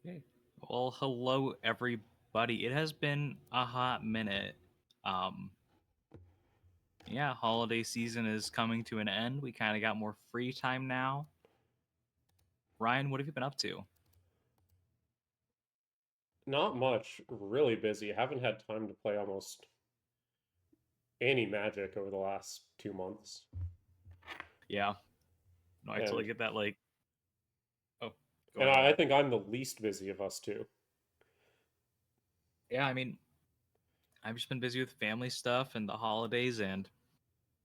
Okay. Well, hello everybody. It has been a hot minute. Um, yeah, holiday season is coming to an end. We kind of got more free time now. Ryan, what have you been up to? Not much. Really busy. Haven't had time to play almost any Magic over the last 2 months. Yeah, no, I totally And get that. Oh, go and ahead. I think I'm the least busy of us two. Yeah, I mean, I've just been busy with family stuff and the holidays and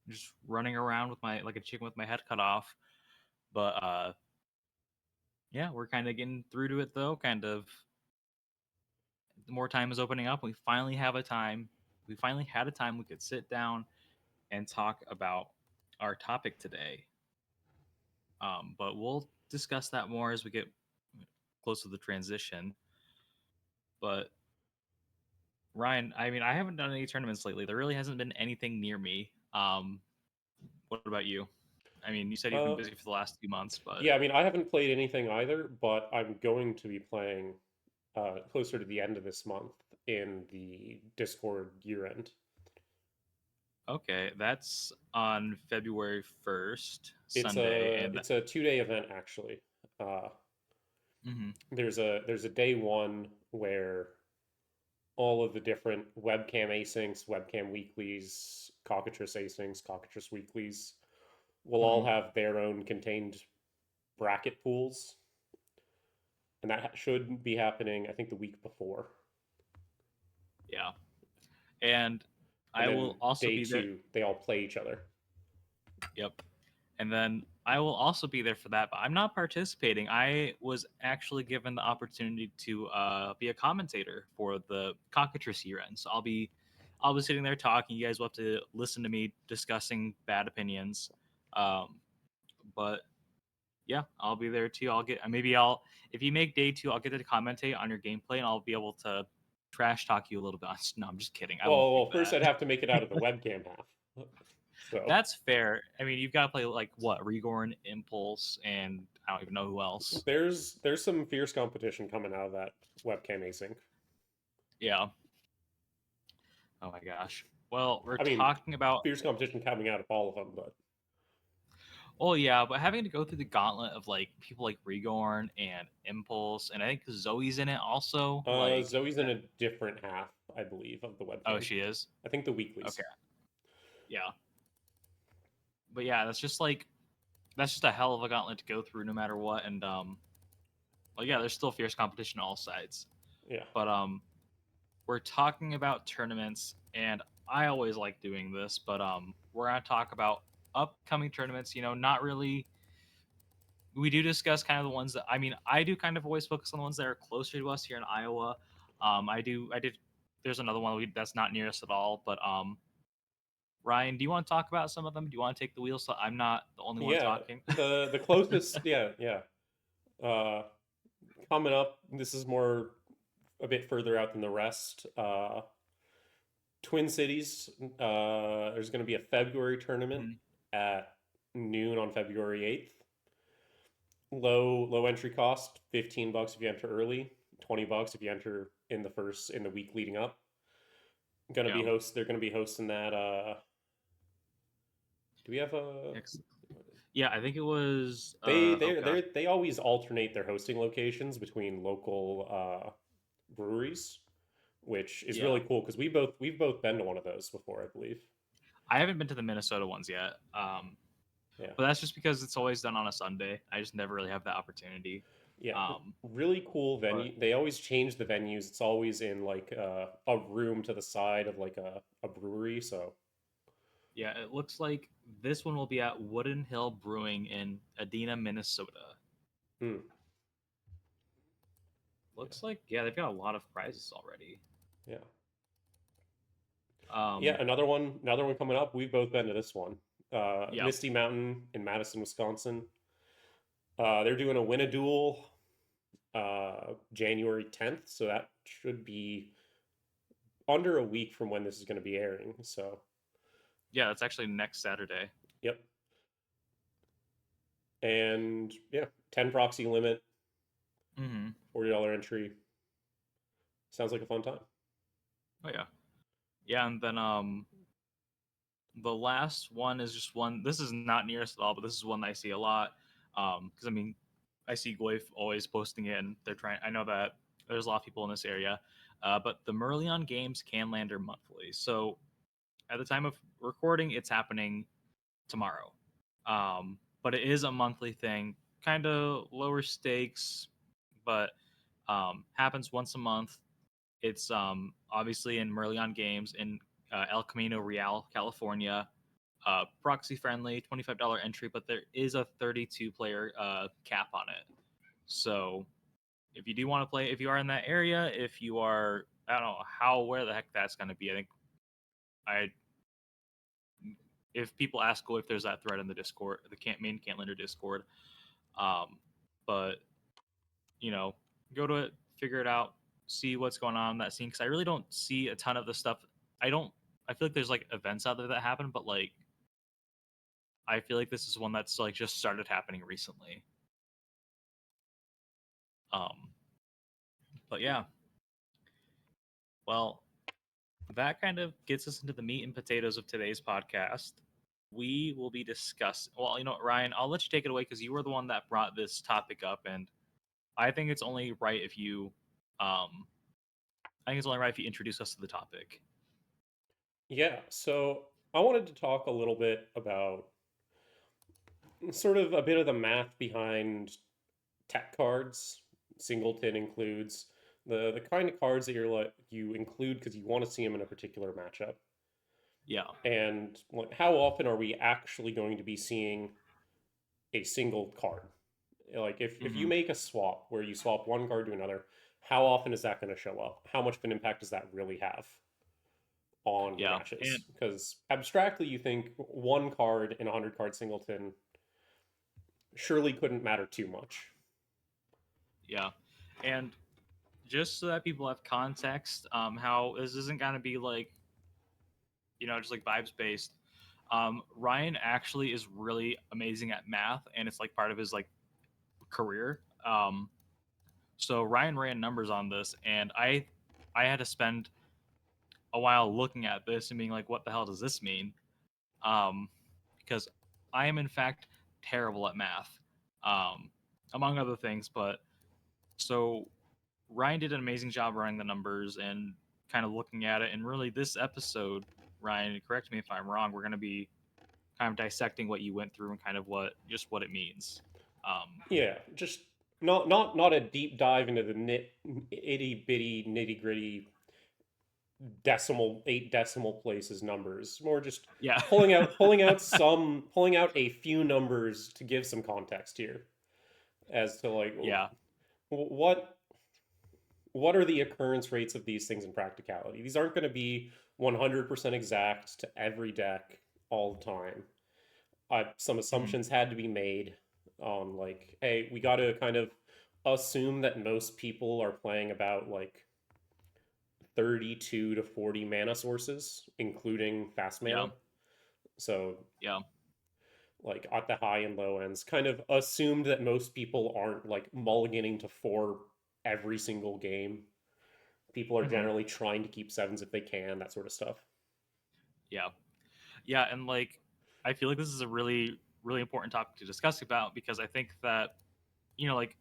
just running around with my like a chicken with my head cut off. But yeah, we're kind of getting through to it though. Kind of more time is opening up. We finally have a time. We finally had a time we could sit down and talk about our topic today. But we'll discuss that more as we get close to the transition. But Ryan, I mean, I haven't done any tournaments lately. There really hasn't been anything near me. What about you? I mean, you said you've been Uh, busy for the last few months, but yeah, I mean, I haven't played anything either, but I'm going to be playing closer to the end of this month in the Discord year end. okay, that's on February 1st, It's Sunday, a and it's a 2 day event actually. Uh, mhm. there's a day one where all of the different webcam asyncs, webcam weeklies, cockatrice asyncs, cockatrice weeklies will all Mhm. have their own contained bracket pools, and that should be happening, I think, the week before. Yeah, and And I then will also day be there. two, they all play each other. Yep. And then I will also be there for that, but I'm not participating. I was actually given the opportunity to be a commentator for the cockatrice year end. So I'll be sitting there talking. You guys will have to listen to me discussing bad opinions. Um, but yeah, I'll be there too. I'll if you make day two, I'll get to commentate on your gameplay and I'll be able to trash talk you a little bit. No, I'm just kidding. I won't do Well, first I'd that. have to make it out of the webcam half. So That's fair. I mean, you've got to play like what Rigorn, Impulse, and I don't even know who else. there's some fierce competition coming out of that webcam async. Yeah. Oh my gosh. Well, we're I mean, talking about. fierce competition coming out of all of them, but Oh yeah, but having to go through the gauntlet of like people like Rigorn and Impulse, and I think Zoe's in it also. Zoe's in a different half, I believe, of the Oh, webcam. she is. I think the weeklies. Okay. Yeah. But yeah, that's just a hell of a gauntlet to go through, no matter what. And well, yeah, there's still fierce competition on all sides. Yeah. But we're talking about tournaments, and I always like doing this, but we're gonna talk about upcoming tournaments. Not really. We do discuss kind of the ones that I do kind of always focus on the ones that are closer to us here in Iowa. I did. There's another one that's not near us at all, but Ryan, do you want to talk about some of them? Do you want to take the wheel so I'm not the only one Yeah. talking? The closest, yeah, yeah. Uh, coming up, this is more a bit further out than the rest. Twin Cities. There's going to be a February tournament Mhm. at noon on February 8th. Low entry cost, $15 if you enter early, $20 if you enter in the week leading up. Gonna be Yeah. host. They're gonna be hosting that. Do we have a? Yeah, I think it was. Oh gosh. They always alternate their hosting locations between local breweries, which is Yeah, really cool because we've both been to one of those before, I believe. I haven't been to the Minnesota ones yet. Yeah, But that's just because it's always done on a Sunday. I just never really have that opportunity. yeah, Um, really cool but venue. They always change the venues. It's always in like a room to the side of like a brewery. So yeah, it looks like this one will be at Wooden Hill Brewing in Edina, Minnesota. hmm, yeah, Looks like yeah, they've got a lot of prizes already. yeah, yeah. Um, Another one coming up. We've both been to this one. yeah, Misty Mountain in Madison, Wisconsin. They're doing a win a duel January 10th, so that should be under a week from when this is going to be airing. So, yeah, that's actually next Saturday. yep. And yeah, 10 proxy limit. Mm-hmm. $40 entry. Sounds like a fun time. Oh yeah, yeah, and then the last one is just one. This is not nearest at all, but this is one that I see a lot. Because I mean, I see Goif always posting it, and they're trying. I know that there's a lot of people in this area, but the Merlion Games Canlander Monthly. So at the time of recording, it's happening tomorrow. But it is a monthly thing, kind of lower stakes, but happens once a month. It's obviously in Merlion Games in El Camino Real, California. Proxy friendly, $25 entry, but there is a 32 player cap on it. So if you do want to play, if you are in that area, if you are, I don't know how, where the heck that's going to be. I think I, if people ask if there's that thread in the Discord, the main Cantlander Discord, um, but you know, go to it, figure it out, see what's going on in that scene. Because I really don't see a ton of the stuff. I don't. I feel like there's like events out there that happen, but like I feel like this is one that's like just started happening recently. Um, but yeah, well, that kind of gets us into the meat and potatoes of today's podcast. We will be discussing. Well, you know, what, Ryan, I'll let you take it away because you were the one that brought this topic up, and I think it's only right if you, I think it's only right if you introduce us to the topic. Yeah, so I wanted to talk a little bit about sort of a bit of the math behind tech cards. Singleton includes the kind of cards that you include because you want to see them in a particular matchup, Yeah. and like how often are we actually going to be seeing a single card? Like if you Mm-hmm. make a swap where you swap one card to another, how often is that going to show up? How much of an impact does that really have on your Yeah. And matches? Because abstractly, you think one card in a 100 card singleton surely couldn't matter too much. yeah. And just so that people have context, how this isn't gonna be like, just like vibes based. Ryan actually is really amazing at math, and it's like part of his like career. So Ryan ran numbers on this, and I had to spend a while looking at this and being like, what the hell does this mean? Um, because I am in fact terrible at math, um, among other things. But so Ryan did an amazing job running the numbers and kind of looking at it. And really, this episode, Ryan, correct me if I'm wrong, we're going to be kind of dissecting what you went through and kind of what it means. Yeah, just not a deep dive into the itty bitty nitty gritty decimal 8 decimal places numbers. More just Yeah, pulling out a few numbers to give some context here as to like yeah, what what are the occurrence rates of these things in practicality. These aren't going to be 100% exact to every deck all the time. Some mhm, assumptions had to be made on like, hey, we got to kind of assume that most people are playing about like 32 to 40 mana sources, including fast yeah, mana. So, yeah, like at the high and low ends, kind of assumed that most people aren't like mulliganing to four every single game. People are hmm, generally trying to keep sevens if they can, that sort of stuff. yeah, yeah, and like I feel like this is a really really important topic to discuss about because I think that like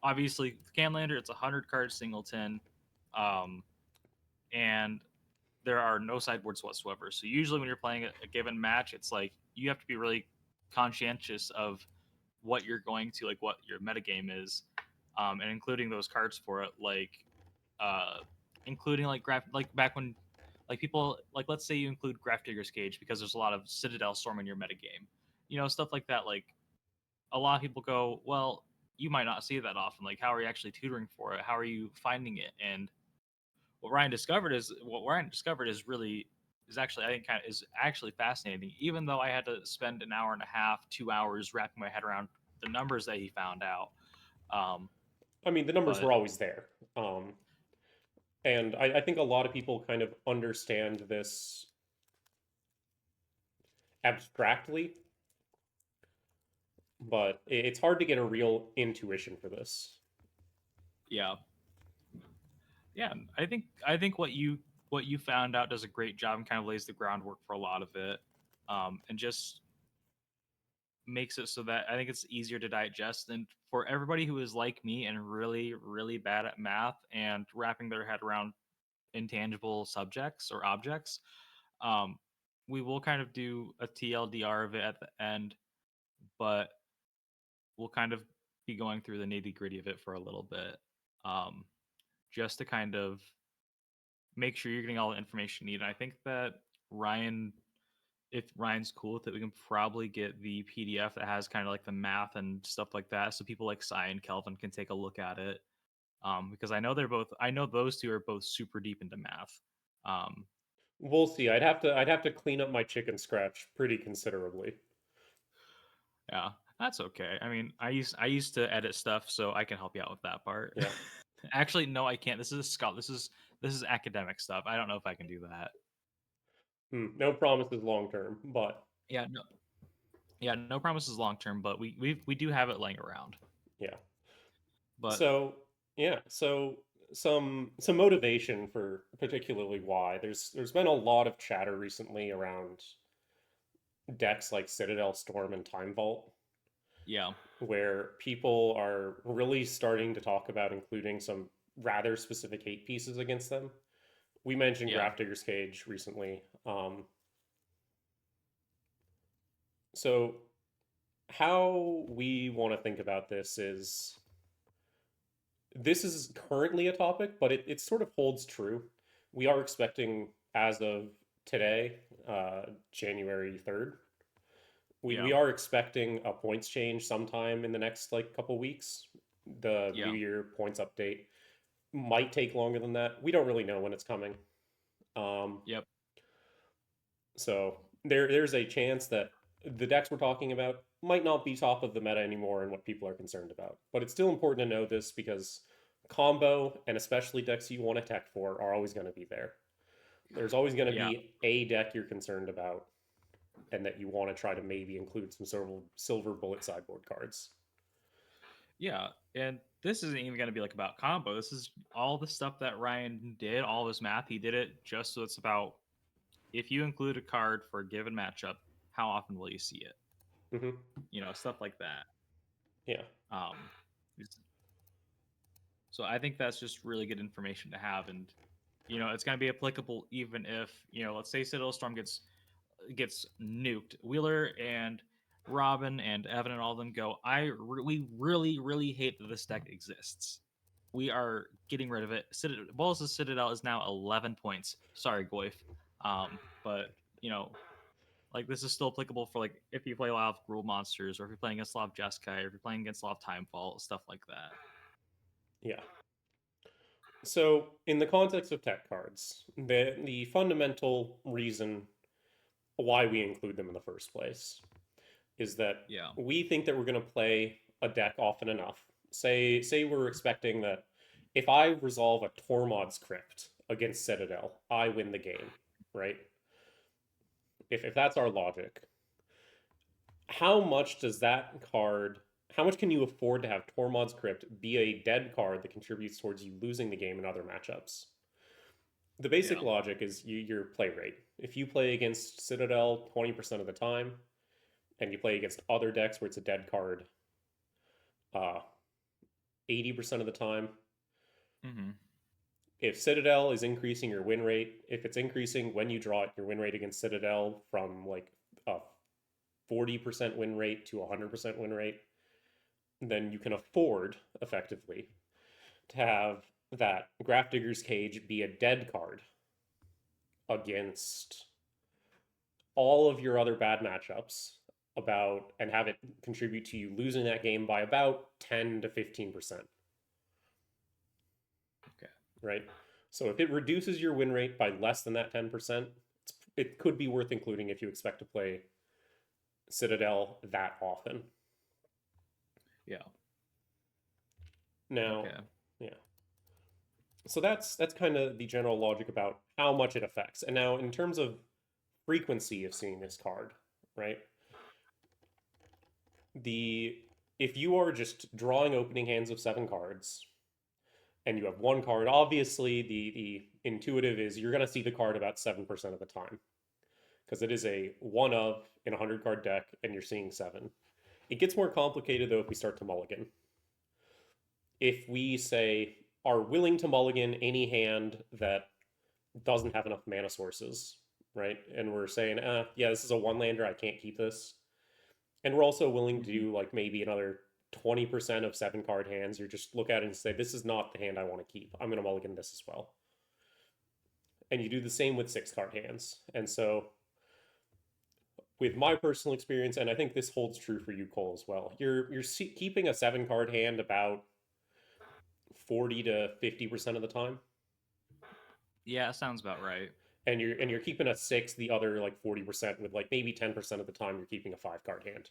obviously Canlander it's a 100 card singleton, um, and there are no sideboards whatsoever. So usually when you're playing a given match, it's like you have to be really conscientious of what you're going to like, what your metagame is, and including those cards for it, uh, including like like back when like people like let's say you include Grafdigger's Cage because there's a lot of Citadel Storm in your metagame, stuff like that. Like a lot of people go, well, you might not see that often. Like how are you actually tutoring for it? How are you finding it? And what Ryan discovered is actually I think kind of is actually fascinating. Even though I had to spend an hour and a half, 2 hours wrapping my head around the numbers that he found out. Um, I mean, the numbers but were always there. And I think a lot of people kind of understand this abstractly, but it's hard to get a real intuition for this. Yeah, yeah. I think what you found out does a great job and kind of lays the groundwork for a lot of it, and just makes it so that I think it's easier to digest. And for everybody who is like me and really, really bad at math and wrapping their head around intangible subjects or objects, um, we will kind of do a TLDR of it at the end, but we'll kind of be going through the nitty gritty of it for a little bit, um, just to kind of make sure you're getting all the information you need. And I think that Ryan, if Ryan's cool with it, we can probably get the PDF that has kind of like the math and stuff like that, so people like Cy and Kelvin can take a look at it. Because I know those two are both super deep into math. Um, We'll see. I'd have to clean up my chicken scratch pretty considerably. yeah, that's okay. I mean, I used to edit stuff, so I can help you out with that part. Yeah. Actually, no, I can't. This is a Scott. This is academic stuff. I don't know if I can do that. No promises long term, but Yeah, no, yeah, no promises long term, but we do have it laying around. yeah. But So yeah, so some motivation for particularly why there's been a lot of chatter recently around decks like Citadel Storm and Time Vault, yeah, where people are really starting to talk about including some rather specific hate pieces against them. We mentioned yeah, Grafdigger's Cage recently. So how we want to think about this is currently a topic, but it sort of holds true. We are expecting, as of today, January 3rd, yeah, we are expecting a points change sometime in the next like couple weeks. The New yeah, Year points update might take longer than that. We don't really know when it's coming. Um, yep, so there's a chance that the decks we're talking about might not be top of the meta anymore and what people are concerned about. But it's still important to know this because combo and especially decks you want to tech for are always going to be there. There's always going to yeah, be a deck you're concerned about and that you want to try to maybe include some sort of silver bullet sideboard cards. yeah. And this isn't even going to be like about combo. This is all the stuff that Ryan did, all of his math. He did it just so it's about if you include a card for a given matchup, how often will you see it? Hmm. Stuff like that. Yeah. Um, so I think that's just really good information to have, and it's going to be applicable even if let's say Citadel Storm gets nuked. Wheeler and Robin and Evan and all of them go. We really really hate that this deck exists. We are getting rid of it. Bolas' Citadel is now 11 points. Sorry, Goif. But like this is still applicable for like if you play a lot of Gruul monsters, or if you're playing against a lot of Jeskai, or if you're playing against a lot of Timefall, stuff like that. Yeah. So, in the context of tech cards, the fundamental reason why we include them in the first place is that Yeah, we think that we're going to play a deck often enough. Say we're expecting that if I resolve a Tormod's Crypt against Citadel, I win the game, right? If that's our logic, how much does that card how much can you afford to have Tormod's Crypt be a dead card that contributes towards you losing the game in other matchups? The basic yeah, logic is your play rate. If you play against Citadel 20% of the time, and you play against other decks where it's a dead card uh, 80% of the time, hmm, if Citadel is increasing your win rate, if it's increasing when you draw it, your win rate against Citadel from like a 40% win rate to a 100% win rate, then you can afford effectively to have that Grafdigger's Cage be a dead card against all of your other bad matchups about and have it contribute to you losing that game by about 10 to 15%, okay, right? So if it reduces your win rate by less than that 10%, it could be worth including if you expect to play Citadel that often. yeah, Now, okay, yeah. So that's kind of the general logic about how much it affects. And now in terms of frequency of seeing this card, right? The if you are just drawing opening hands of 7 cards and you have one card, obviously the intuitive is you're going to see the card about 7% of the time because it is a one of in a 100 card deck and you're seeing seven. It gets more complicated though if we start to mulligan. If we say are willing to mulligan any hand that doesn't have enough mana sources, right? And we're saying, yeah, this is a one lander, I can't keep this. And we're also willing to Mhm. do like maybe another 20% of seven card hands. You just look at it and say, this is not the hand I want to keep. I'm going to mulligan this as well. And you do the same with six card hands. And so, with my personal experience, and I think this holds true for you, Cole, as well, you're keeping a seven card hand about 40 to 50% of the time. Yeah, sounds about right. And you're keeping a six the other like 40% with like maybe 10% of the time you're keeping a five card hand.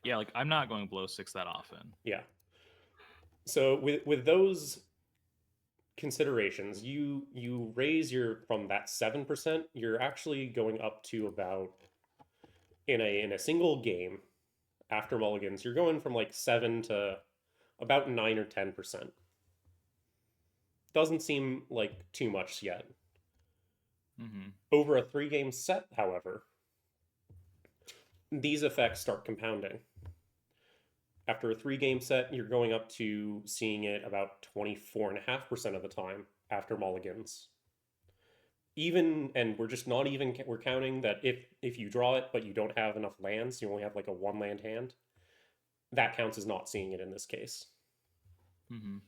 Yeah, like I'm not going below 6 that often. Yeah. So with those considerations, you raise your from that 7%, you're actually going up to about in a single game after mulligans, you're going from like 7 to about 9 or 10%. Doesn't seem like too much yet. Hmm. Over a 3 game set, however, these effects start compounding. After a 3 game set, you're going up to seeing it about 24.5% of the time after mulligans. Even, and we're just not even, we're counting that if you draw it but you don't have enough lands, you only have like a one land hand, that counts as not seeing it in this case. Hmm.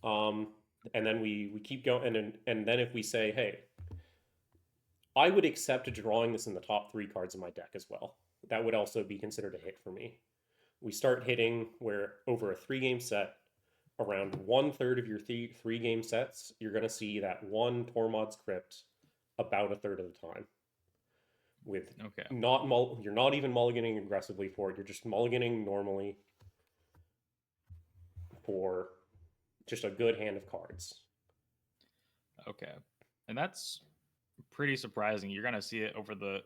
Um, and then we keep going, and then if we say, hey, I would accept drawing this in the top 3 cards of my deck as well. That would also be considered a hit for me. We start hitting where over a 3 game set, around 1/3 of your three game sets, you're going to see that one Tormod's Crypt about a third of the time. With Okay. you're not even mulliganing aggressively for it. You're just mulliganing normally for just a good hand of cards. Okay. And that's pretty surprising. You're gonna see it over the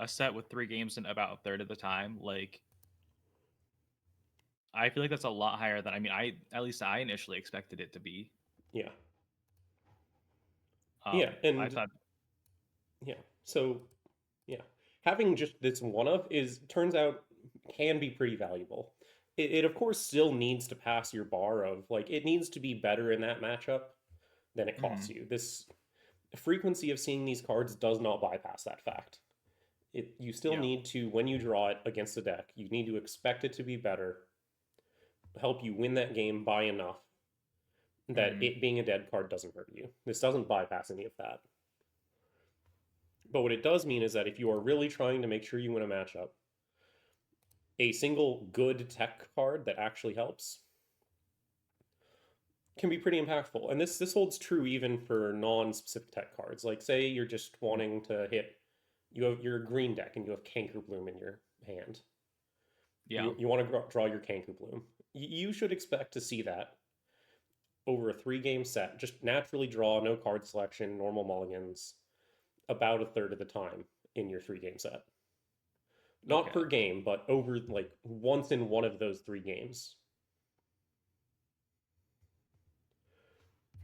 a set with 3 games in about a third of the time. Like I feel like that's a lot higher than I at least I initially expected it to be. Yeah, yeah, I and thought. yeah. So yeah, having just this one of is turns out can be pretty valuable. It of course still needs to pass your bar of like it needs to be better in that matchup than it costs Mhm. you. This frequency of seeing these cards does not bypass that fact. You still Yeah. need to when you draw it against the deck, you need to expect it to be better, help you win that game by enough that Mhm. it being a dead card doesn't hurt you. This doesn't bypass any of that. But what it does mean is that if you are really trying to make sure you win a matchup, a single good tech card that actually helps can be pretty impactful. And this holds true even for non-specific tech cards. Like say you're just wanting to hit you have your green deck and you have Canker Bloom in your hand. Yeah. You want to draw your Canker Bloom. You should expect to see that over a 3 game set. Just naturally draw, no card selection, normal mulligans, about a third of the time in your 3 game set. Not Okay. per game, but over like once in one of those 3 games,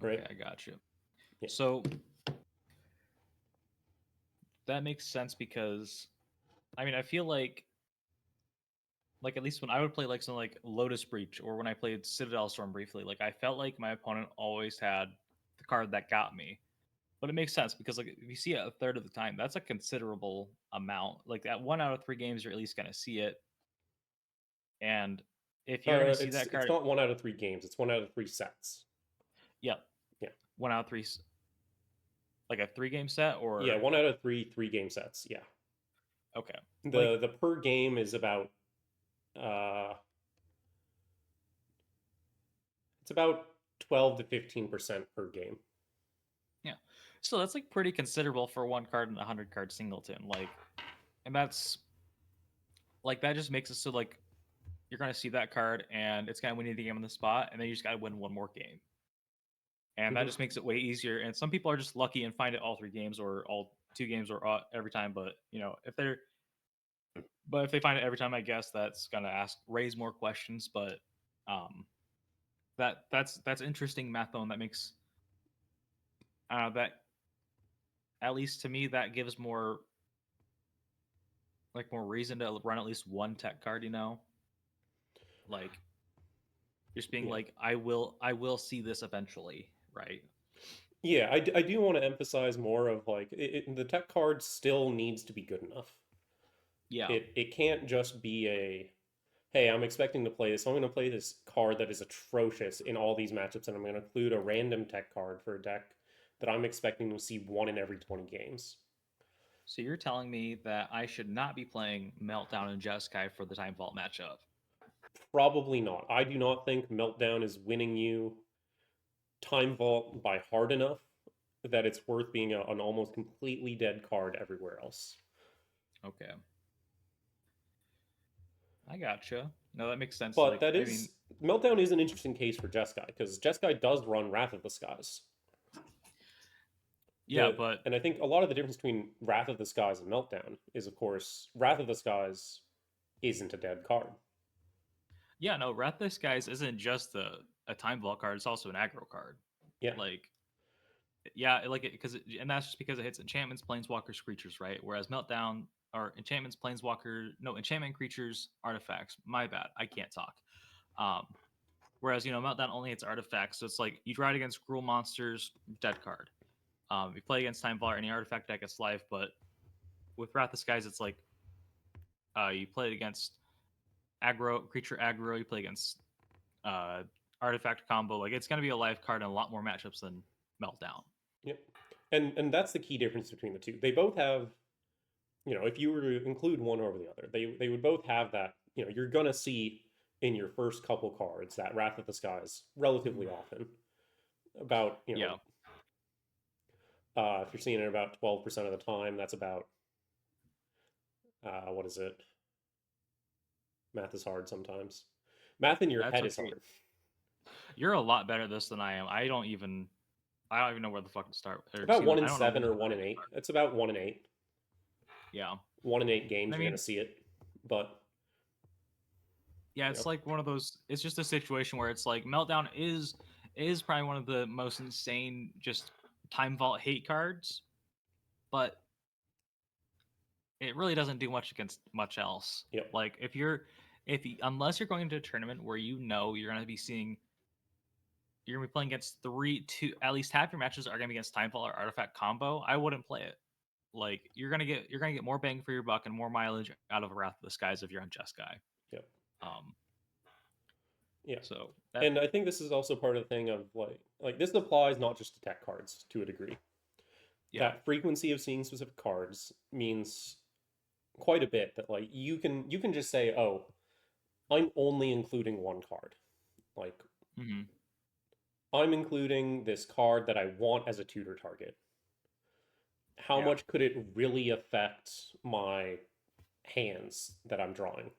right? Okay, I got you. Yeah. So that makes sense because I feel like at least when I would play like something like Lotus Breach or when I played Citadel Storm briefly, like I felt like my opponent always had the card that got me. But it makes sense because like if you see it a third of the time, that's a considerable amount. Like at 1 out of 3 games, you're at least gonna see it. And if you're gonna see that It's card, not 1 out of 3 games. It's 1 out of 3 sets. yeah, Yeah. 1 out of 3, like a 3 game set Yeah, or 1 out of 3 3 game sets. Yeah. okay, like The per game is about uh it's about 12 to 15% per game. yeah. So that's like pretty considerable for one card in a 100 card singleton. Like, and that's like that just makes it so like you're gonna see that card and it's gonna win you the game on the spot, and then you just gotta win one more game. And that Mm-hmm. just makes it way easier. And some people are just lucky and find it all 3 games or all 2 games or every time. But if they find it every time, I guess that's gonna raise more questions. But um, that's interesting math though, and that makes that at least to me that gives more more reason to run at least one tech card. Like just being Yeah. like I will see this eventually, right? Yeah, I do want to emphasize more of like the tech card still needs to be good enough. Yeah. It can't just be a hey, I'm expecting to play this. So I'm going to play this card that is atrocious in all these matchups, and I'm going to include a random tech card for a deck that I'm expecting to see one in every 20 games. So you're telling me that I should not be playing Meltdown and Jeskai for the Time Vault matchup? Probably not. I do not think Meltdown is winning you Time Vault by hard enough that it's worth being an almost completely dead card everywhere else. Okay, I gotcha. No, that makes sense. But Like, that I mean, is Meltdown is an interesting case for Jeskai because Jeskai does run Wrath of the Skies. yeah, but And I think a lot of the difference between Wrath of the Skies and Meltdown is, of course, Wrath of the Skies isn't a dead card. yeah, no, Wrath of the Skies isn't just a Time Vault card; it's also an aggro card. Yeah, Like, yeah, like it because and that's just because it hits enchantments, planeswalkers, creatures, right? Whereas Meltdown or enchantments, planeswalker, no, enchantment creatures, artifacts. My bad, I can't talk. Um, whereas Meltdown only hits artifacts, so it's like you try it against cruel monsters, dead card. You play against Time Vault or any artifact deck, it's life. But with Wrath of Skies, it's like you play it against aggro creature aggro. You play against uh, artifact combo. Like it's gonna be a life card in a lot more matchups than Meltdown. yep. And that's the key difference between the two. They both have, if you were to include one over the other, they would both have that, you're gonna see in your first couple cards that Wrath of the Skies relatively often. About, Yeah, if you're seeing it about 12% of the time, that's about what is it? Math is hard sometimes. Math in your that's head is okay. hard. You're a lot better at this than I am. I don't even know where the fuck to start. Or About excuse me, one in I don't know seven when or to one in eight. It's about 1 in 8. Yeah. 1 in 8 games I you're mean, gonna see it. But yeah, you know, it's like one of those. It's just a situation where it's like Meltdown is probably one of the most insane just Time Vault hate cards, but it really doesn't do much against much else. yep, Like unless you're going to a tournament where you're going to be seeing you're going to be playing against two at least half your matches are going to be against Timefall or Artifact combo, I wouldn't play it. Like you're gonna get more bang for your buck and more mileage out of Wrath of the Skies if you're on Jeskai. yep, Um, yeah. so that And I think this is also part of the thing of like this applies not just to tech cards to a degree. yeah. That frequency of seeing specific cards means quite a bit that like you can just say, "Oh, I'm only including one card." Like Hmm. I'm including this card that I want as a tutor target. How Yeah. much could it really affect my hands that I'm drawing?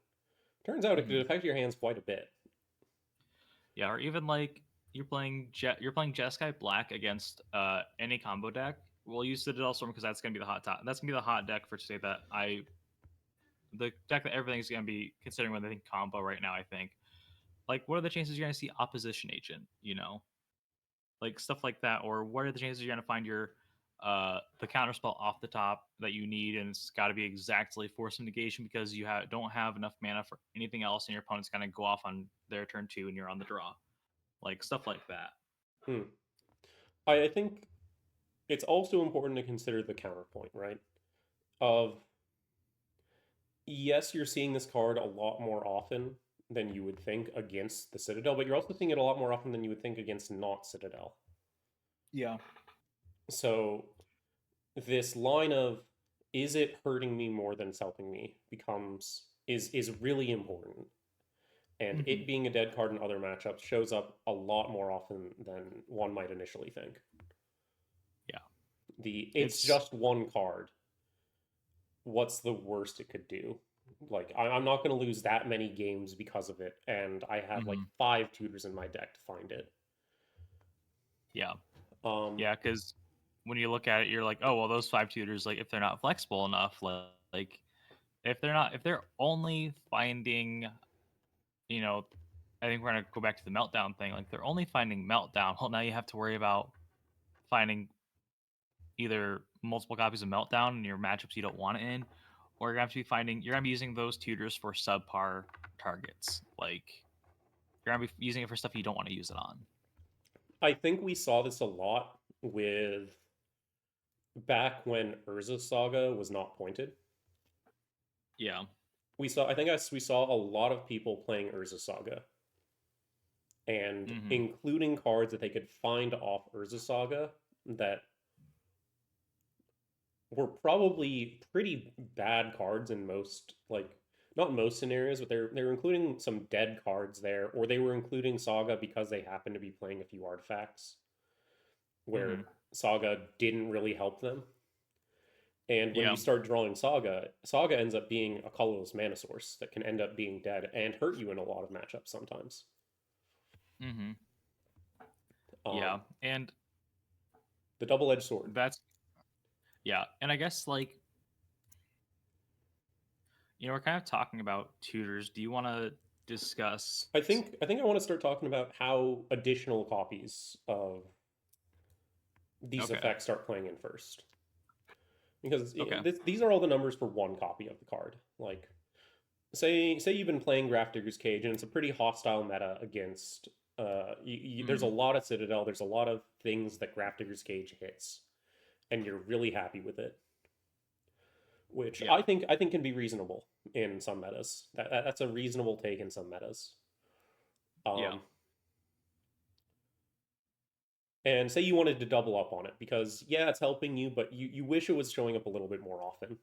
Turns out it could Hmm. affect your hands quite a bit. Yeah, or even like you're playing Jeskai Black against any combo deck. We'll use Citadel Storm because that's gonna be the hot top. That's gonna be the hot deck for say that the deck that everything's gonna be considering when they think combo right now. I think like what are the chances you're gonna see opposition agent? Like stuff like that, or what are the chances you're gonna find your the counter spell off the top that you need, and it's got to be exactly force of negation because don't have enough mana for anything else, and your opponent's gonna go off on their turn two, and you're on the draw, like stuff like that. Hmm. I think it's also important to consider the counterpoint, right? Of yes, you're seeing this card a lot more often than you would think against the Citadel, but you're also seeing it a lot more often than you would think against not Citadel. Yeah. So this line of is it hurting me more than it's helping me becomes is really important. And Hmm. it being a dead card in other matchups shows up a lot more often than one might initially think. Yeah. It's It's just one card. What's the worst it could do? Like I'm not going to lose that many games because of it, and I have like hmm 5 tutors in my deck to find it. yeah, Um, yeah, because when you look at it, you're like, oh well, those five tutors, like if they're not flexible enough, like if they're only finding, you know, I think we're gonna go back to the meltdown thing. Like they're only finding meltdown. Well, now you have to worry about finding either multiple copies of meltdown in your matchups you don't want it in, or you're gonna be using those tutors for subpar targets. Like you're gonna be using it for stuff you don't want to use it on. I think we saw this a lot with back when Urza Saga was not pointed. Yeah. We saw a lot of people playing Urza Saga and Mm-hmm. including cards that they could find off Urza Saga that were probably pretty bad cards in most, like, not most scenarios, but they were including some dead cards there, or they were including Saga because they happened to be playing a few artifacts where Mm-hmm. Saga didn't really help them. And when you Yeah. start drawing Saga, Saga ends up being a colorless mana source that can end up being dead and hurt you in a lot of matchups sometimes. Mm-hmm. Um, Yeah. And the double-edged sword. that's yeah. And I guess like we're kind of talking about tutors. Do you want to discuss? I think I want to start talking about how additional copies of these Okay. effects start playing in first. Because Okay. these are all the numbers for one copy of the card. Like, say you've been playing Grafdigger's Cage, and it's a pretty hostile meta against. There's a Mm-hmm. lot of Citadel. There's a lot of things that Grafdigger's Cage hits, and you're really happy with it, which Yeah. I think can be reasonable in some metas. That's a reasonable take in some metas. Yeah. Um, and say you wanted to double up on it because yeah, it's helping you, but you wish it was showing up a little bit more often.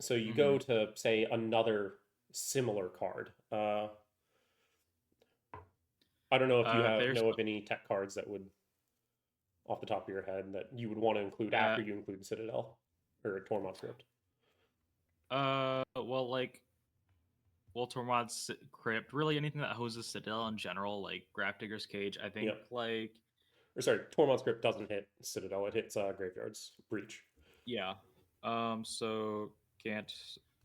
So you Mm-hmm. go to say another similar card. I don't know if you There's know of any tech cards that would, off the top of your head, that you would want to include uh after you include Citadel or Tormod Script. well like Tormod's Crypt, really anything that hoses Citadel in general, like Grafdigger's Cage. I think Yep. like Or sorry, Tormod Script doesn't hit Citadel. It hits Graveyard's Breach. yeah. So can't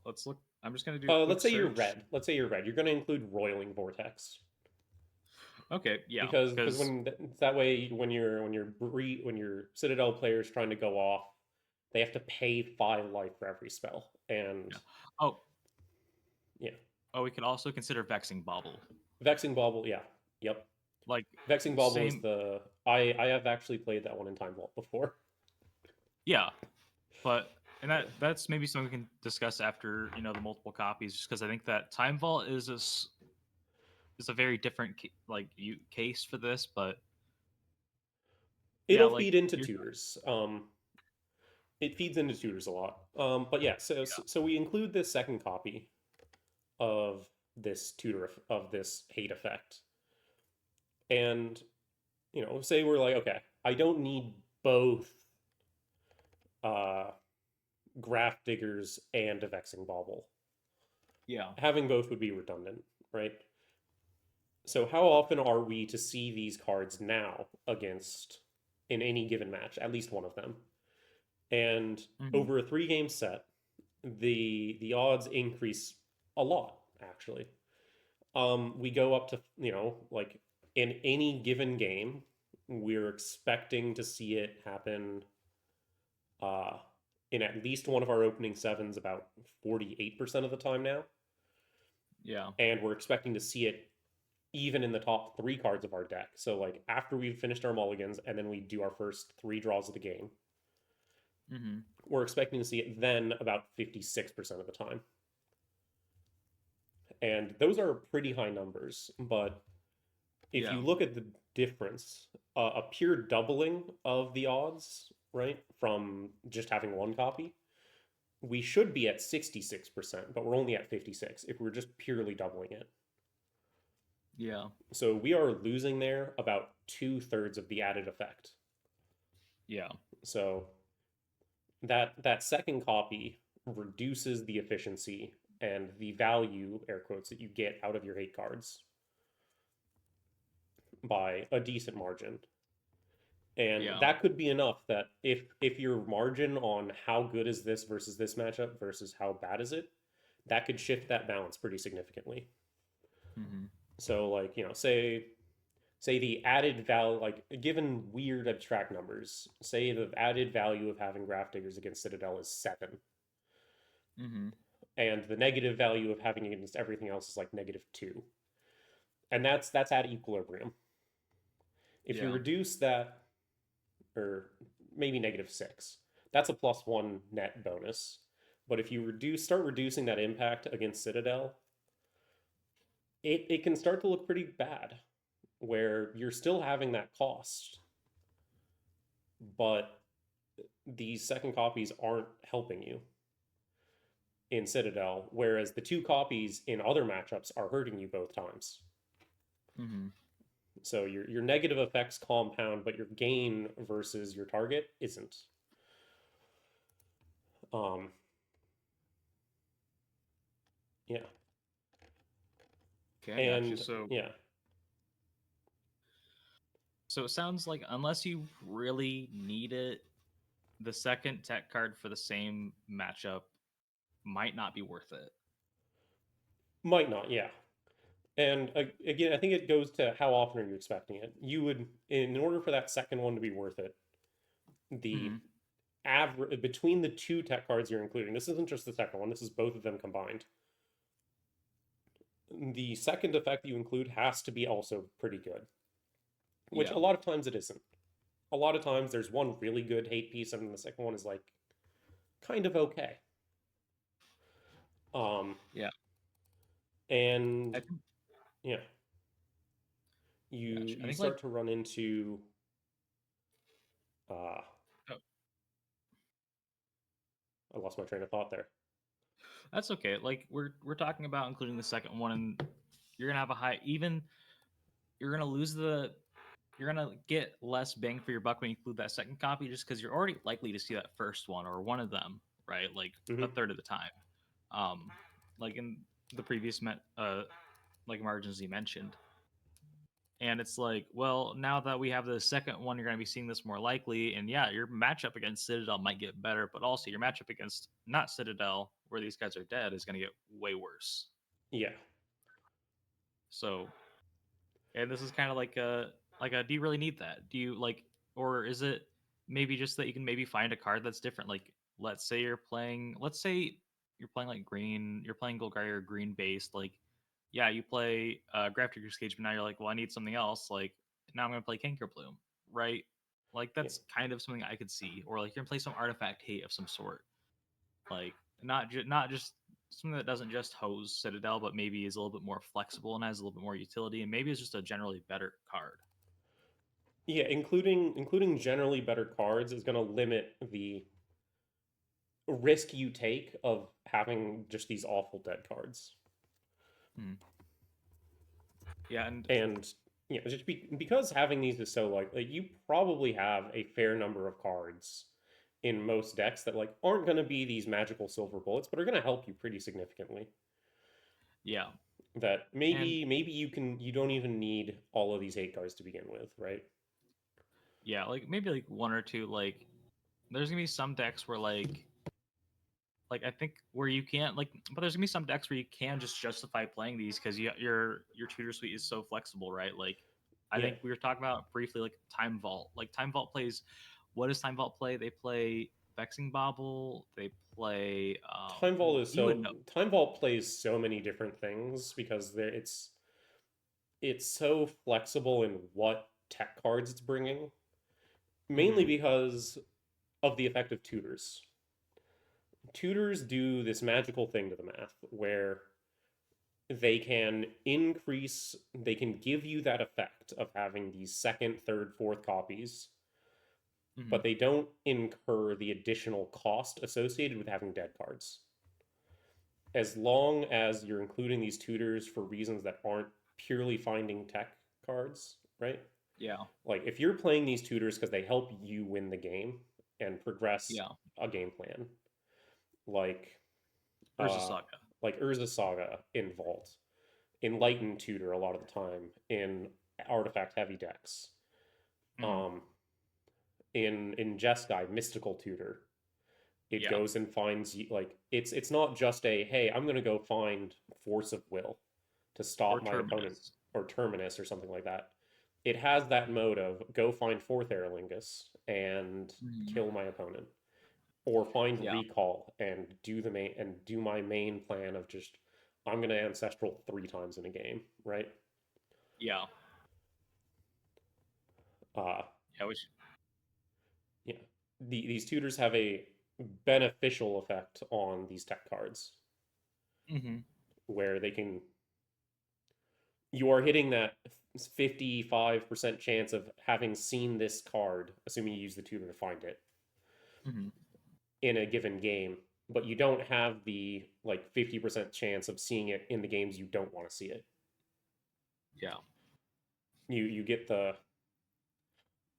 let's look. I'm just gonna do a quick Let's say you're search. red. Let's say you're red. You're going to include Roiling Vortex. Okay, yeah, Because because when that way when your Citadel player is trying to go off, they have to pay 5 life for every spell, and yeah. Oh, yeah, we could also consider Vexing Bauble. Vexing Bauble, yeah, yep, Like Vexing Bauble is same, the I have actually played that one in Time Vault before. yeah, but and that's maybe something we can discuss after the multiple copies, just because I think that Time Vault is a very different case for this, but yeah, It'll like feed into you're tutors. It feeds into tutors a lot. But yeah, so yeah. so we include this second copy of this tutor of this hate effect, and say we're like, okay, I don't need both uh, Graph Diggers and a Vexing Bauble. Yeah. Having both would be redundant, right? So how often are we to see these cards now against in any given match? At least one of them. And Hmm. over a 3 game set, the odds increase a lot, actually. We go up to, like in any given game, we're expecting to see it happen uh, in at least one of our opening sevens about 48% of the time now. Yeah. And we're expecting to see it even in the top 3 cards of our deck. So, like, after we've finished our mulligans and then we do our first 3 draws of the game, Hmm. we're expecting to see it then about 56% of the time. And those are pretty high numbers, but if Yeah. you look at the difference, a pure doubling of the odds, right, from just having one copy, we should be at 66%, but we're only at 56 if we're just purely doubling it. Yeah. So we are losing there about 2/3 of the added effect. Yeah. So that second copy reduces the efficiency and the value, air quotes, that you get out of your hate cards by a decent margin. And Yeah. that could be enough that if your margin on how good is this versus this matchup versus how bad is it, that could shift that balance pretty significantly. Hmm. So like, say the added value, like given weird abstract numbers, say the added value of having Diggers against Citadel is 7, Mm-hmm. and the negative value of having it against everything else is like -2. And that's at equilibrium. If you Yeah. reduce that, or maybe -6, that's a +1 net bonus. But if you start reducing that impact against Citadel, it can start to look pretty bad, where you're still having that cost, but these second copies aren't helping you in Citadel, whereas the two copies in other matchups are hurting you both times. Mm-hmm. So your negative effects compound, but your gain versus your target isn't. Um, yeah, Okay, I got you. and So yeah, so it sounds like unless you really need it, the second tech card for the same matchup might not be worth it. might not. Yeah, and again, I think it goes to how often are you expecting it. You would, in order for that second one to be worth it, the Mm-hmm. average between the two tech cards you're including. This isn't just the second one. This is both of them combined. The second effect you include has to be also pretty good, which Yeah. a lot of times it isn't. A lot of times there's one really good hate piece, and the second one is like kind of okay. Um, Yeah. and I think yeah, I got you you. I you think like start to run into uh, oh, I lost my train of thought there. that's okay. Like we're talking about including the second one, and you're gonna have a high even. You're gonna lose the. You're gonna get less bang for your buck when you include that second copy, just because you're already likely to see that first one or one of them, right? Like a Hmm. third of the time. Um, like in the previous like margins you mentioned. And it's like, well, now that we have the second one, you're going to be seeing this more likely. And yeah, your matchup against Citadel might get better, but also your matchup against not Citadel, where these guys are dead, is going to get way worse. Yeah, So, and this is kind of do you really need that? Do you like, or is it maybe just that you can maybe find a card that's different? Like, let's say you're playing like green, you're playing Golgari or green based. Like, yeah, you play Grafdigger's Cage, but now you're like, well, I need something else. Like, now I'm gonna play Canker Bloom, right? Like, yeah, that's kind of something I could see, or like you're gonna play some artifact hate of some sort, like not just something that doesn't just hose Citadel, but maybe is a little bit more flexible and has a little bit more utility, and maybe it's just a generally better card. yeah. Including generally better cards is going to limit the risk you take of having just these awful dead cards. Hmm. Yeah, and And because having these is so like you probably have a fair number of cards in most decks that like aren't going to be these magical silver bullets, but are going to help you pretty significantly. yeah, That and maybe you don't even need all of these hate cards to begin with, right? yeah, like maybe like one or two. Like, there's gonna be some decks where like I think where you can't like, but there's gonna be some decks where you can just justify playing these because your tutor suite is so flexible, right? Like, I Yeah, think we were talking about briefly like Time Vault. Like Time Vault plays, what does Time Vault play? They play Vexing Bobble. They play well, you would know. Time Vault plays so many different things because it's so flexible in what tech cards it's bringing, mainly Mm-hmm. because of the effect of tutors. Tutors do this magical thing to the math where they can give you that effect of having these second, third, fourth copies, Mm-hmm. but they don't incur the additional cost associated with having dead cards. As long as you're including these tutors for reasons that aren't purely finding tech cards, right? Yeah. Like if you're playing these tutors because they help you win the game and progress Yeah. a game plan, like Urza uh, Saga. Urza Saga in Vault, Enlightened Tutor a lot of the time in artifact heavy decks. Mm-hmm. Um, in Jeskai, Mystical Tutor, it Yeah. goes and finds like it's not just a hey, I'm gonna go find Force of Will to Or stop my opponent. Terminus. or Terminus or something like that, it has that mode of go find fourth Aerlingus and Mhm. kill my opponent, or find Yeah. recall and do my main plan of just I'm gonna ancestral 3 times in a game, right? Yeah. Uh, Yeah. Which. yeah, these tutors have a beneficial effect on these tech cards Hmm. where you are hitting that 55% chance of having seen this card, assuming you use the tutor to find it, Hmm. in a given game, but you don't have the like 50% chance of seeing it in the games you don't want to see it. Yeah. You get to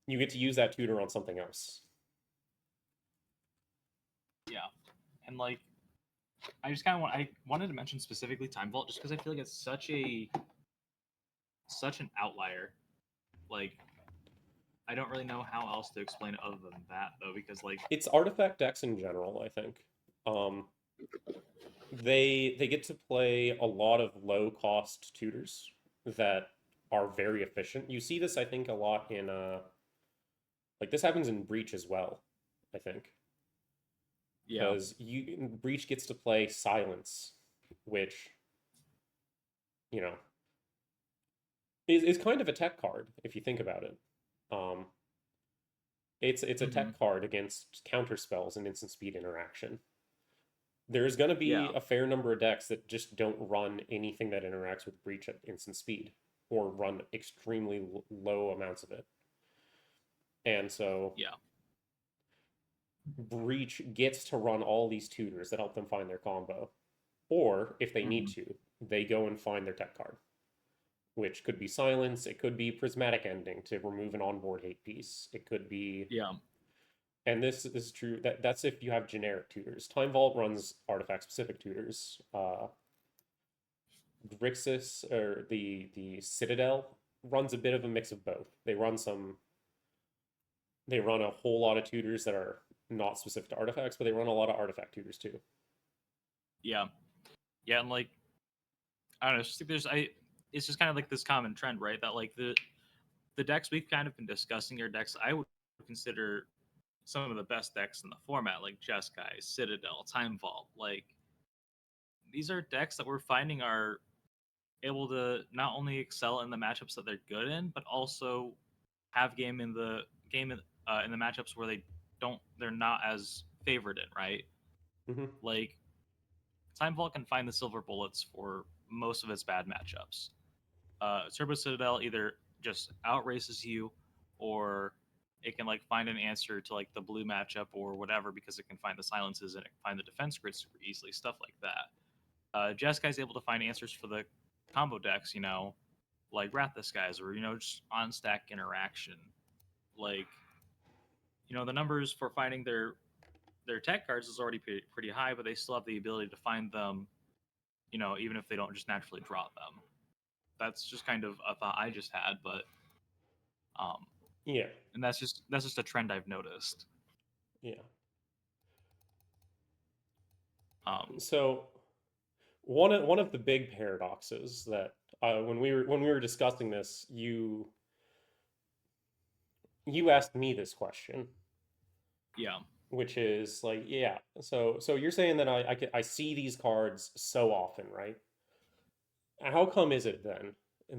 use that tutor on something else. Yeah. And like, I wanted to mention specifically Time Vault just because I feel like it's such an outlier. Like, I don't really know how else to explain it other than that though, because like, It's artifact decks in general, I think. Um, they get to play a lot of low cost tutors that are very efficient. You see this, I think, a lot in like this happens in Breach as well, I think, yeah. because you Breach gets to play Silence, which you know is kind of a tech card if you think about it. Um, it's a Hmm. tech card against counter spells and instant speed interaction. There's going to be Yeah. a fair number of decks that just don't run anything that interacts with Breach at instant speed or run extremely low amounts of it. And so Yeah. Breach gets to run all these tutors that help them find their combo. Or if they need Hmm. to, they go and find their tech card, which could be Silence, it could be Prismatic Ending to remove an onboard hate piece. It could be, Yeah. and this is true, that's if you have generic tutors. Time Vault runs artifact specific tutors. Grixis or the Citadel runs a bit of a mix of both. They run a whole lot of tutors that are not specific to artifacts, but they run a lot of artifact tutors too. Yeah. Yeah. And like, I don't know. It's just, like it's just kind of like this common trend, right? That like the decks we've kind of been discussing are decks I would consider some of the best decks in the format, like Jeskai, Citadel, Time Vault. Like these are decks that we're finding are able to not only excel in the matchups that they're good in, but also have in the matchups where they're not as favored in, right? Mm-hmm. Like Time Vault can find the silver bullets for most of its bad matchups. Turbo Citadel either just outraces you, or it can like find an answer to like the blue matchup or whatever because it can find the silences and it can find the defense grid super easily, stuff like that. Jeskai able to find answers for the combo decks, like Wrath Disguise or just on stack interaction. Like the numbers for finding their tech cards is already pretty high, but they still have the ability to find them. Even if they don't just naturally draw them. That's just kind of a thought I just had, but um, Yeah, and that's just a trend I've noticed. yeah. Um, So one of the big paradoxes that when we were discussing this, you asked me this question, yeah, which is like, yeah. So you're saying that I see these cards so often, right? How come is it then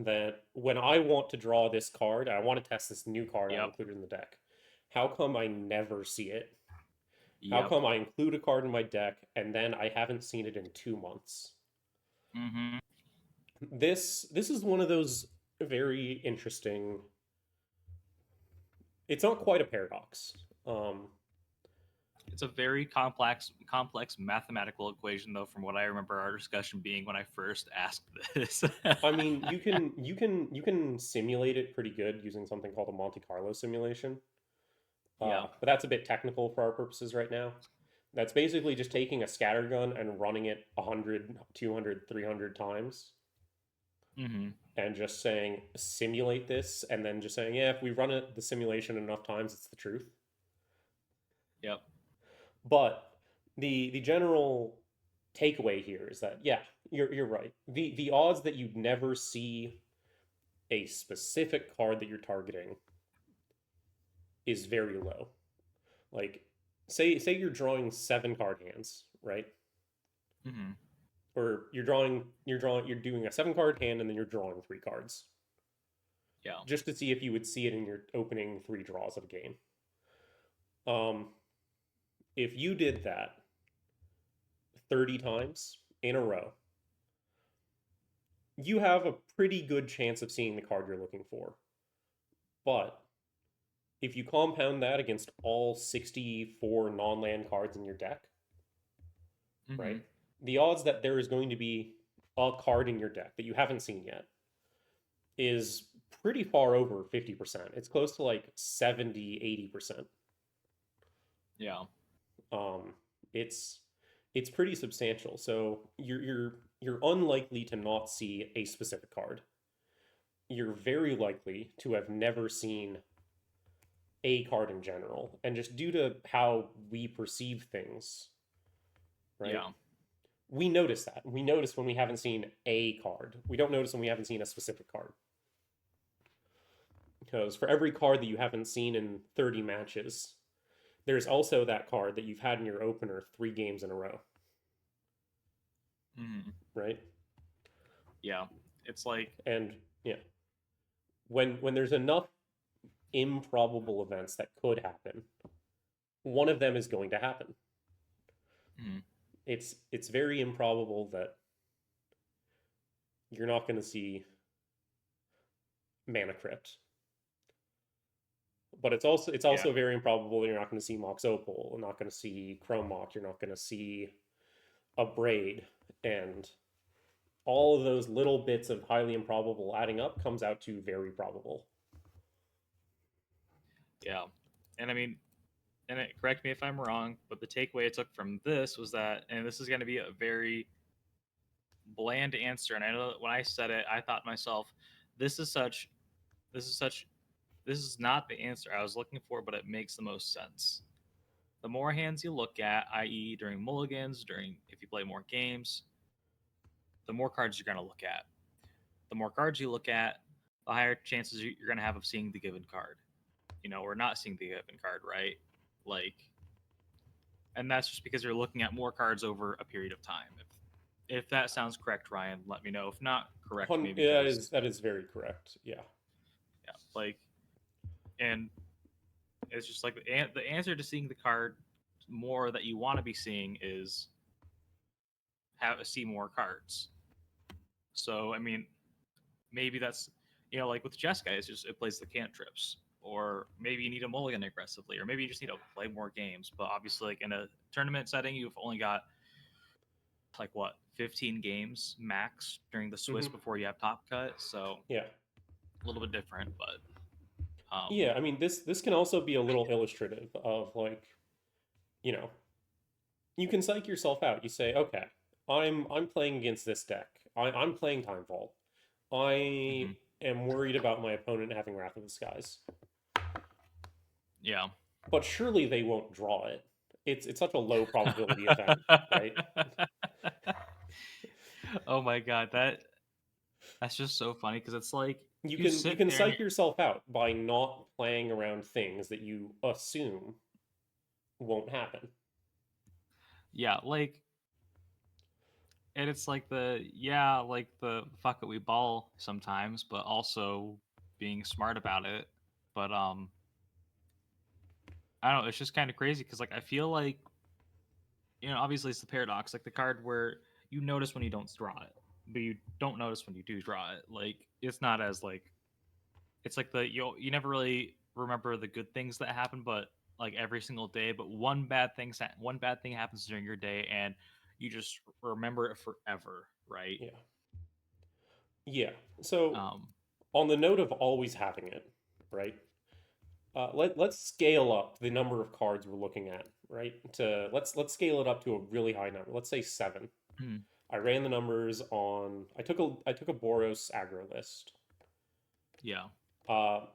that when I want to draw this card, I want to test this new card I yep, included in the deck? How come I never see it? How yep, come I include a card in my deck and then I haven't seen it in 2 months? mm-hmm. This is one of those very interesting. It's not quite a paradox. Um, It's a very complex mathematical equation, though, from what I remember our discussion being when I first asked this. I mean, you can simulate it pretty good using something called a Monte Carlo simulation. Yeah. But that's a bit technical for our purposes right now. That's basically just taking a scatter gun and running it 100, 200, 300 times Mm-hmm. and just saying simulate this and then just saying, yeah, if we run it the simulation enough times, it's the truth. Yep. But the general takeaway here is that yeah, you're right. The odds that you'd never see a specific card that you're targeting is very low. Like, say you're drawing 7 card hands, right? Hmm. Or you're doing a 7 card hand and then you're drawing 3 cards Yeah. just to see if you would see it in your opening 3 draws of a game. Um, if you did that 30 times in a row, you have a pretty good chance of seeing the card you're looking for. But if you compound that against all 64 non-land cards in your deck, right? Hmm. The odds that there is going to be a card in your deck that you haven't seen yet is pretty far over 50%. It's close to like 70, 80%. Yeah. Um, it's it's pretty substantial. So you're unlikely to not see a specific card. You're very likely to have never seen a card in general. And just due to how we perceive things, right? Yeah. We notice that. We notice when we haven't seen a card. We don't notice when we haven't seen a specific card. Because for every card that you haven't seen in 30 matches, there's also that card that you've had in your opener 3 games in a row, Hmm. right? Yeah. It's like, And yeah, when there's enough improbable events that could happen, one of them is going to happen. mhm. It's very improbable that you're not going to see Mana Crypt. But it's Yeah. also very improbable that you're not going to see Mox Opal, you're not going to see Chrome Mox, you're not going to see a Braid, and all of those little bits of highly improbable adding up comes out to very probable. Yeah. And I mean, correct me if I'm wrong, but the takeaway I took from this was that, and this is going to be a very bland answer. And I know that when I said it, I thought to myself, this is such, this is such, this is not the answer I was looking for, but it makes the most sense. The more hands you look at, i.e., during mulligans, during if you play more games, the more cards you're going to look at. The more cards you look at, the higher chances you're going to have of seeing the given card, or not seeing the given card, right? Like, and that's just because you're looking at more cards over a period of time. If that sounds correct, Ryan, let me know. If not, correct me Yeah, because that is very correct. Yeah. yeah, like, and it's just like the answer to seeing the card more that you want to be seeing is see more cards. So I mean, maybe that's like with Jeskai, it's just it plays the cantrips, or maybe you need a mulligan aggressively, or maybe you just need to play more games. But obviously, like in a tournament setting, you've only got like what 15 games max during the Swiss Hmm. before you have Top Cut, so Yeah. a little bit different. But Yeah, I mean this can also be a little illustrative of like, you know, you can psych yourself out. You say, okay, I'm playing against this deck. I'm playing Time Vault. I mhm, am worried about my opponent having Wrath of the Skies. yeah. But surely they won't draw it. It's such a low probability event, right? Oh my god, that's just so funny because it's like You you can you sit can there and psych yourself out by not playing around things that you assume won't happen. yeah, like, and it's like the fuck it, we ball sometimes, but also being smart about it. But I don't know, it's just kind of crazy because like I feel like obviously it's the paradox, like the card where you notice when you don't draw it, but you don't notice when you do draw it. Like it's not as like it's like you never really remember the good things that happen, but like every single day. But one bad thing happens during your day, and you just remember it forever, right? Yeah. Yeah. So Um, on the note of always having it, right? Let's scale up the number of cards we're looking at, right? To let's scale it up to a really high number. Let's say 7. mm, I ran the numbers on. I took a Boros aggro list. yeah,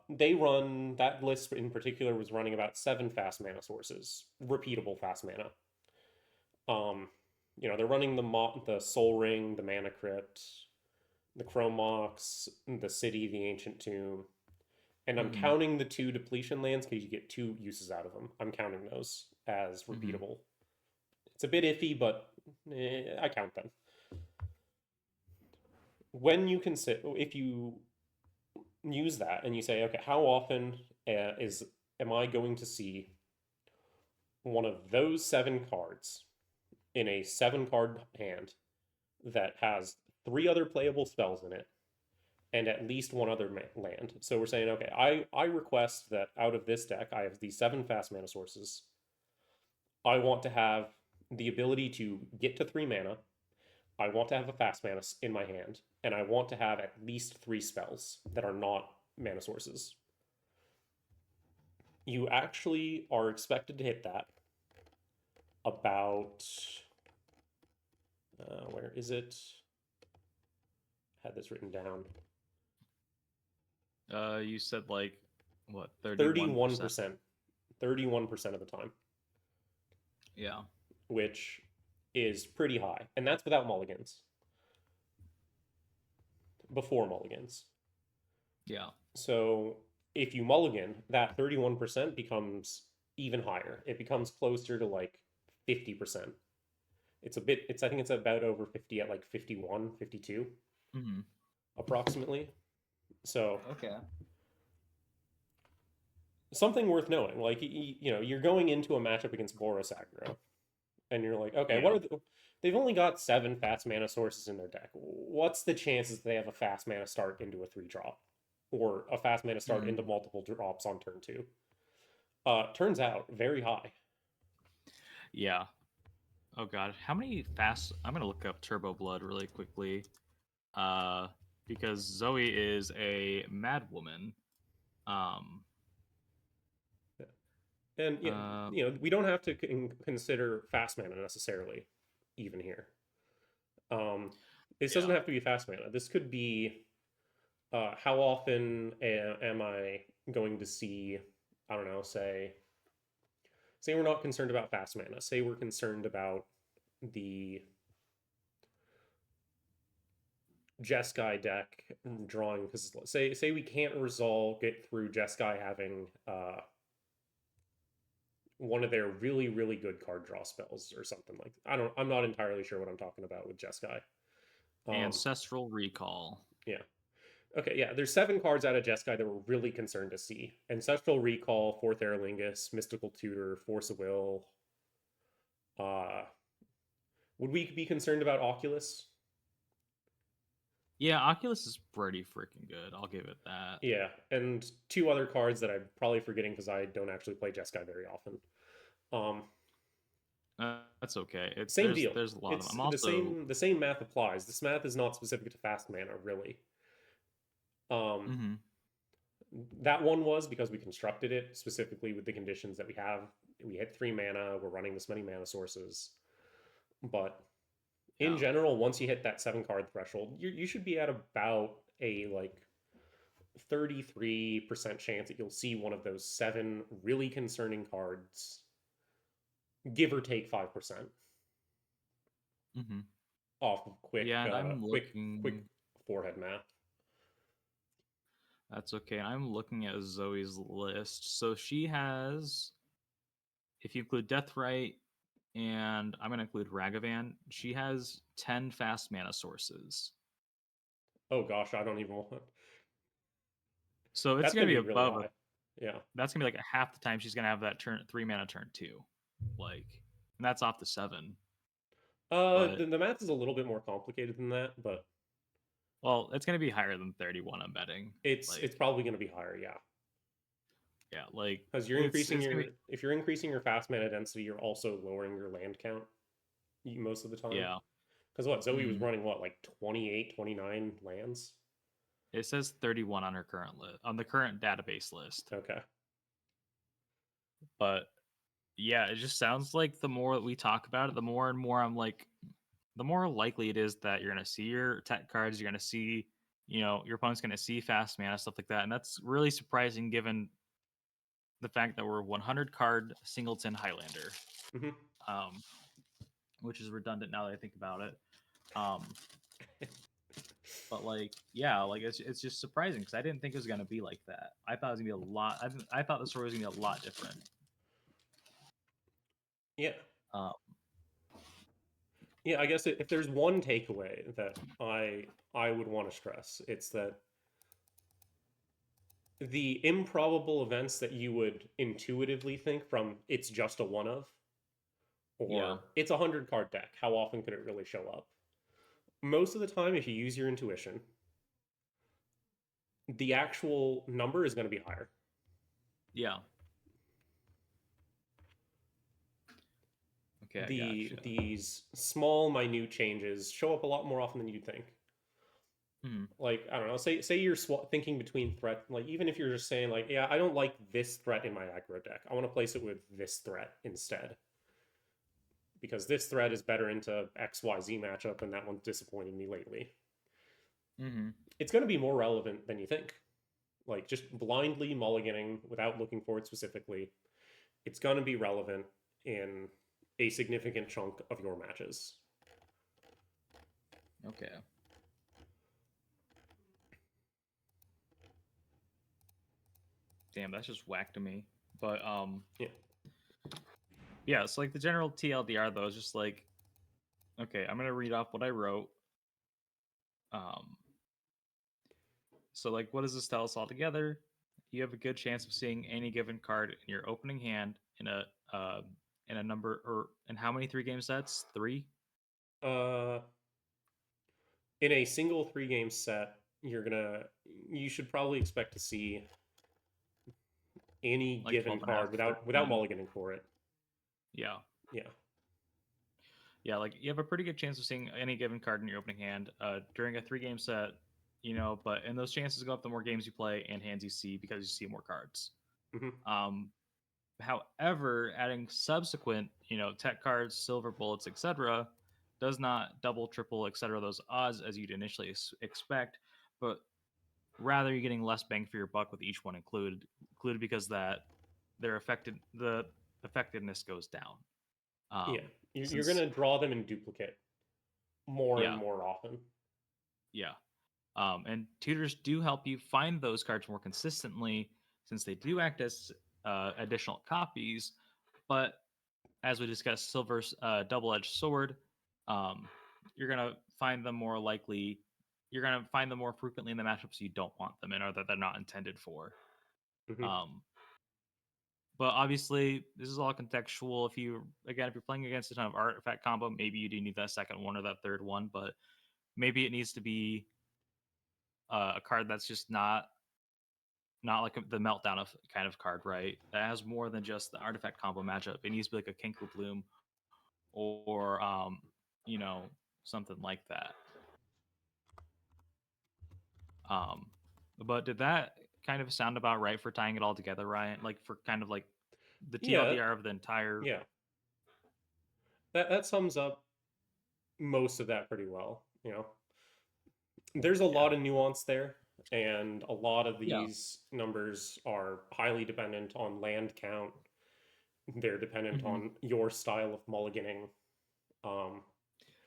They run that list in particular was running about 7 fast mana sources, repeatable fast mana. They're running the Soul Ring, the Mana Crypt, the Chrome Mox, the City, the Ancient Tomb, and I'm Mm-hmm. counting the two depletion lands because you get two uses out of them. I'm counting those as Mm-hmm. repeatable. It's a bit iffy, but I count them. When you consider, if you use that and you say, okay, how often is am I going to see one of those seven cards in a seven card hand that has three other playable spells in it and at least one other land. So we're saying, okay, I request that out of this deck, I have these seven fast mana sources. I want to have the ability to get to three mana. I want to have a fast mana in my hand, and I want to have at least three spells that are not mana sources. You actually are expected to hit that about where is it? I had this written down. You said like what, 31%? 31%. 31% of the time, Yeah. which is pretty high. And that's without mulligans. Before mulligans. Yeah. So if you mulligan, that 31% becomes even higher. It becomes closer to like 50%. It's I think it's about over 50 at like 51, 52 Mm-hmm. approximately. So Okay. something worth knowing. Like you're going into a matchup against Boros aggro, and you're like, okay, Yeah. they've only got seven fast mana sources in their deck. What's the chances they have a fast mana start into a three drop, or a fast mana start Mm-hmm. into multiple drops on turn two? Turns out very high. Yeah. Oh god, how many fast? I'm gonna look up Turbo Blood really quickly, uh, because Zoe is a mad woman. Um, And uh, we don't have to consider fast mana necessarily, even here. Um, this doesn't yeah, have to be fast mana. This could be how often am I going to see? I don't know. Say we're not concerned about fast mana. Say we're concerned about the Jeskai deck drawing because say we can't resolve get through Jeskai having one of their really good card draw spells or something like that. I'm not entirely sure what I'm talking about with Jeskai. Um, Ancestral Recall. yeah. Okay, yeah. There's seven cards out of Jeskai that we're really concerned to see. Ancestral Recall, Fourth Aerlingus, Mystical Tutor, Force of Will. Uh, would we be concerned about Oculus? Yeah, Oculus is pretty freaking good. I'll give it that. Yeah, and two other cards that I'm probably forgetting because I don't actually play Jeskai very often. Um, That's okay. Same deal. There's a lot of them. It's I'm also. the same math applies. This math is not specific to fast mana, really. Um, Mm-hmm. that one was because we constructed it specifically with the conditions that we have. We hit three mana. We're running this many mana sources, but in Yeah. general, once you hit that seven card threshold, you should be at about a like 33% chance that you'll see one of those seven really concerning cards, give or take 5% Mm-hmm. off of Yeah, and I'm quick looking. forehead math. That's okay. I'm looking at Zoe's list. So she has, if you include Deathrite, and I'm going to include Ragavan, she has 10 fast mana sources. Oh gosh, I don't even want. So it's That's going to gonna be be really above a. high. Yeah. That's going to be like a half the time she's going to have that turn 3 mana turn 2. Like, and that's off the 7. But, The math is a little bit more complicated than that, but well, it's going to be higher than 31, I'm betting. it's Like, probably gonna be higher. Yeah. yeah, like, Because you're increasing it's going to your be, if you're increasing your fast mana density, you're also lowering your land count most of the time. yeah. Because what Zoe was Mm-hmm. running what like 28, 29 lands. It says 31 on her current list, on the current database list. Okay. But yeah, it just sounds like the more that we talk about it, the more and more I'm like, the more likely it is that you're going to see your tech cards, you're going to see, your opponent's going to see fast mana, stuff like that. And that's really surprising given the fact that we're 100 card singleton Highlander, Hmm. um, which is redundant now that I think about it. Um, But like, yeah, like it's just surprising because I didn't think it was gonna be like that. I thought it was gonna be a lot. I thought the story was gonna be a lot different. Yeah. Uh, Yeah, I guess if there's one takeaway that I would want to stress, it's that the improbable events that you would intuitively think from it's just a one of yeah, or it's a 100 card deck, how often could it really show up? Most of the time, if you use your intuition, the actual number is going to be higher. yeah. Okay, I gotcha. These small, minute changes show up a lot more often than you'd think. Hmm. Like, I don't know, say you're thinking between threat, like even if you're just saying like, yeah, I don't like this threat in my aggro deck, I want to place it with this threat instead because this threat is better into XYZ matchup and that one's disappointed me lately. Mm-hmm. It's going to be more relevant than you think. Like just blindly mulliganing without looking for it specifically, it's going to be relevant in a significant chunk of your matches. Okay. Damn, that's just whack to me. But Yeah. yeah. So like the general TLDR though is just like, okay, I'm gonna read off what I wrote. Um, so like, what does this tell us all together? You have a good chance of seeing any given card in your opening hand uh, in a number or in how many three game sets? Three. Uh, in a single 3 game set, you should probably expect to see any Like given 12 and a half, card without 13. mulliganing for it. Yeah. Yeah. Yeah, like you have a pretty good chance of seeing any given card in your opening hand during a three game set, you know, but and those chances go up the more games you play and hands you see because you see more cards. Hmm. Um, However, adding subsequent, you know, tech cards, silver bullets, etc., does not double, triple, etc. those odds as you'd initially expect, but rather you're getting less bang for your buck with each one included because that the effectiveness goes down. Yeah. You're going Since to draw them in duplicate more and yeah, more often. yeah. And tutors do help you find those cards more consistently since they do act as additional copies. But as we discussed, Silver's double-edged sword, um, you're gonna find them more likely. You're gonna find them more frequently in the matchups you don't want them in, or that they're not intended for. Hmm. Um, but obviously, this is all contextual. If you're playing against a ton of artifact combo, maybe you do need that second one or that third one. But maybe it needs to be a card that's just not like the meltdown of kind of card, right? That has more than just the artifact combo matchup. It needs to be like a Kinkle Bloom or you know, something like that. Um, but did that kind of sound about right for tying it all together, Ryan? Like for kind of like the Yeah. TLDR of the entire. Yeah. That sums up most of that pretty well. You know, there's a Yeah. lot of nuance there, and a lot of Yeah. these numbers are highly dependent on land count. They're dependent Hmm. on your style of mulliganing. Um,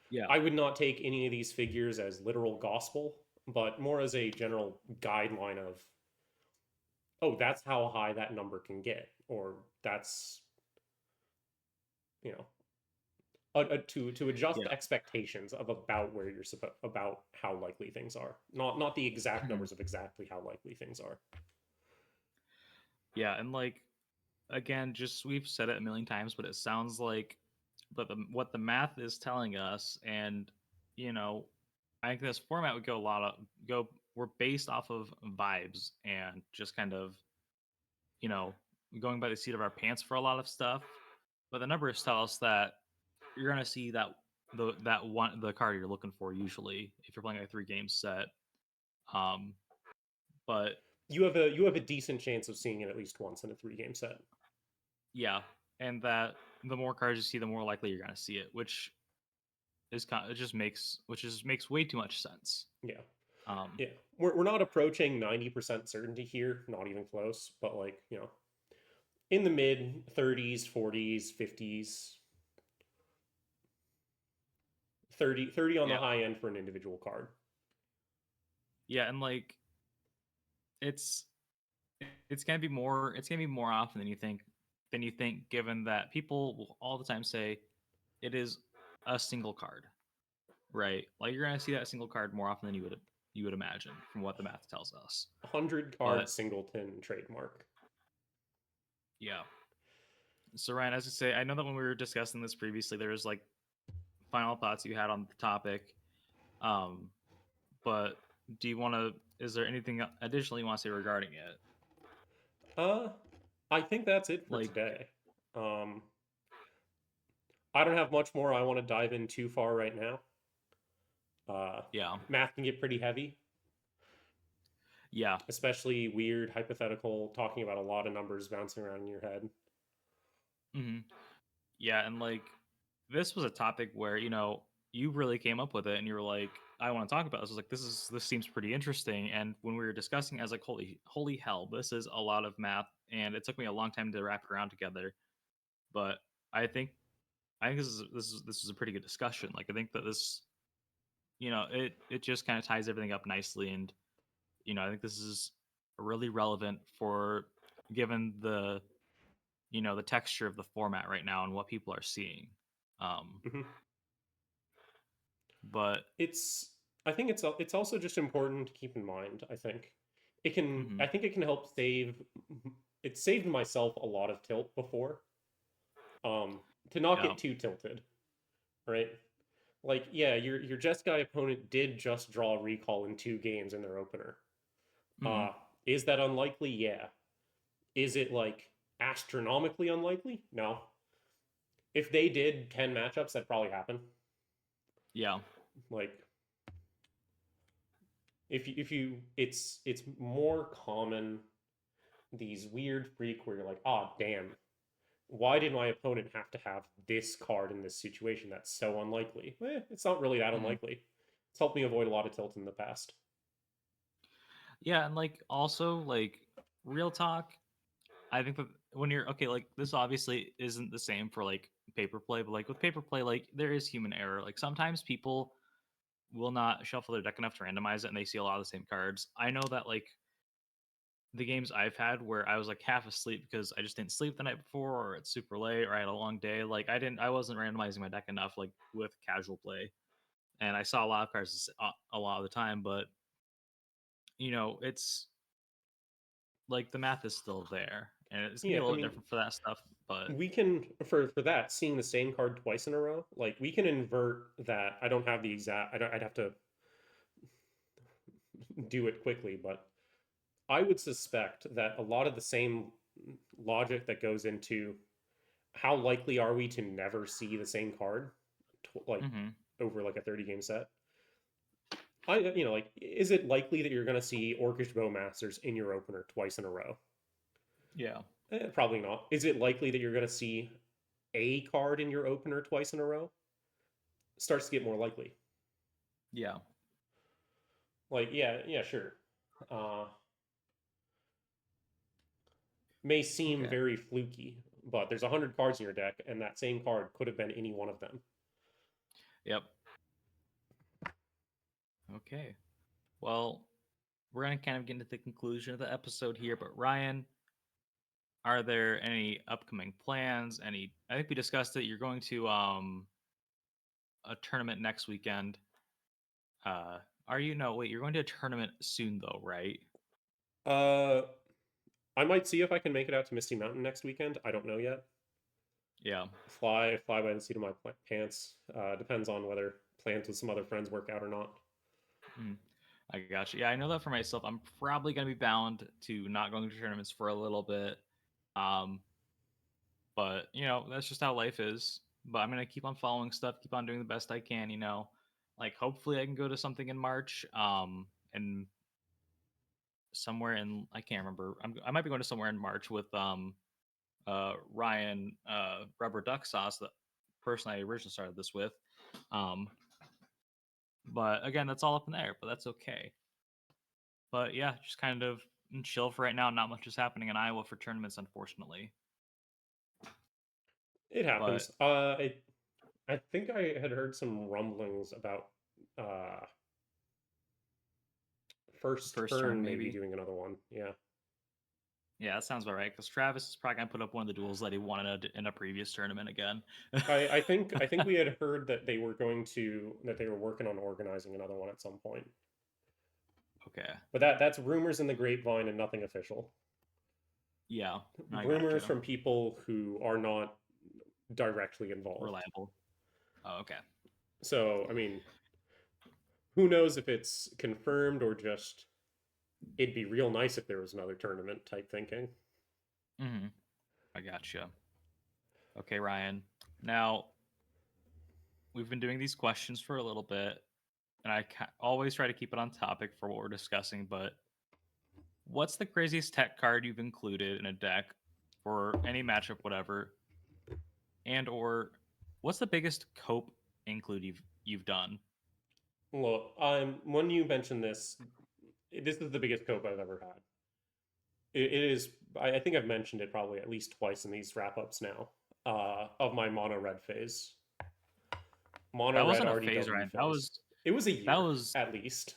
Yeah. I would not take any of these figures as literal gospel, but more as a general guideline of, oh, that's how high that number can get, or that's, you know, to adjust Yeah. expectations of about where you're supposed about how likely things are, not the exact Mhm. numbers of exactly how likely things are. Yeah. And like, again, just we've said it a million times, but it sounds like, what the math is telling us, and you know, I think this format would go a lot of go. We're based off of vibes and just kind of, you know, going by the seat of our pants for a lot of stuff. But the numbers tell us that you're gonna see the card you're looking for usually if you're playing a three game set. Um, but You have a decent chance of seeing it at least once in a 3 game set. yeah, and that the more cards you see, the more likely you're gonna see it, it just makes way too much sense. Yeah. Um, Yeah. We're not approaching 90% certainty here, not even close, but like, in the mid 30s, 40s, 50s, 30 on the yeah, high end for an individual card. yeah, and like it's it's gonna be more often than you think, given that people will all the time say it is a single card, right? Like you're gonna see that single card more often than you would imagine from what the math tells us. 100 card But singleton trademark. yeah. So Ryan, as I say, I know that when we were discussing this previously, there was like final thoughts you had on the topic. Um, but do you want to? Is there anything additionally you want to say regarding it? Uh, I think that's it for Like, today. Um, I don't have much more I want to dive in too far right now. Uh, yeah, Math can get pretty heavy, yeah, especially weird, hypothetical, talking about a lot of numbers bouncing around in your head. hmm yeah, and like this was a topic where you really came up with it, and you were like, "I want to talk about this." I was like, "This seems pretty interesting." And when we were discussing, I was like, "Holy hell, this is a lot of math," and it took me a long time to wrap it around together. But I think I think this is a pretty good discussion. Like I think that this it just kind of ties everything up nicely, and I think this is really relevant for given the texture of the format right now and what people are seeing. Um, Mhm. but It's I think it's also just important to keep in mind. mhm, I think it can help save. It saved myself a lot of tilt before. To not yeah, get too tilted, right? Like, yeah, your Jeskai opponent did just draw a recall in 2 games in their opener. mhm, Uh, is that unlikely? Yeah. Is it like astronomically unlikely? No. If they did 10 matchups, that'd probably happen. yeah, Like, if you it's more common these weird freak where you're like, oh damn, why did my opponent have to have this card in this situation? That's so unlikely. It's not really that mhm. unlikely. It's helped me avoid a lot of tilt in the past. Yeah, and like also like real talk. I think that when you're okay, like this obviously isn't the same for like paper play, but like with paper play, like there is human error. Like sometimes people will not shuffle their deck enough to randomize it, and they see a lot of the same cards. I know that like the games I've had where I was like half asleep because I just didn't sleep the night before, or it's super late, or I had a long day. Like I wasn't randomizing my deck enough, like with casual play, and I saw a lot of cards a lot of the time. But it's like the math is still there, and it's gonna be Yeah, a I little mean, different for that stuff. But we can for that seeing the same card twice in a row, like we can invert that. I don't have the exact. I don't. I'd have to do it quickly, but I would suspect that a lot of the same logic that goes into how likely are we to never see the same card, like hmm over like a 30 game set. Like, is it likely that you're going to see Orcish Bowmasters in your opener twice in a row? yeah, Probably not. Is it likely that you're going to see a card in your opener twice in a row? Starts to get more likely. yeah, Like, yeah, sure. Uh, may seem okay, very fluky, but there's 100 cards in your deck, and that same card could have been any one of them. yep, okay. Well, we're gonna kind of get into the conclusion of the episode here. But Ryan, are there any upcoming plans? Any? I think we discussed it. You're going to a tournament next weekend. Uh, are you? No, wait. You're going to a tournament soon, though, right? Uh, I might see if I can make it out to Misty Mountain next weekend. I don't know yet. Yeah. Fly by the seat of my pants. Depends on whether plans with some other friends work out or not. Mm, I got you. Yeah, I know that for myself. I'm probably going to be bound to not going to tournaments for a little bit. Um, but that's just how life is. But I'm gonna keep on following stuff, keep on doing the best I can. Like hopefully I can go to something in March. And somewhere in I can't remember. I might be going to somewhere in March with Ryan Rubber Duck Sauce, the person I originally started this with. Um, but again, that's all up in the air. But that's okay. But yeah, just kind of chill for right now. Not much is happening in Iowa for tournaments, unfortunately. It But happens. I think I had heard some rumblings about uh first First turn, turn, maybe maybe. doing another one. Yeah. Yeah, that sounds about right. Because Travis is probably gonna put up one of the duels that he wanted in a previous tournament again. I think we had heard that they were working on organizing another one at some point. Okay. But that's rumors in the grapevine and nothing official. Yeah, I Rumors gotcha. from people who are not directly involved. Reliable. Oh, okay. So, I mean, who knows if it's confirmed or just it'd be real nice if there was another tournament type thinking. Mm-hmm. I gotcha. Okay, Ryan. Now we've been doing these questions for a little bit, and always try to keep it on topic for what we're discussing. But what's the craziest tech card you've included in a deck for any matchup, whatever? And or what's the biggest cope include you've done? Well, when you mentioned this is the biggest cope I've ever had. It is. I think I've mentioned it probably at least twice in these wrap ups now. Of my mono red phase, mono That red wasn't a phase, RDW Ryan. That phase. was It was a that year was at least.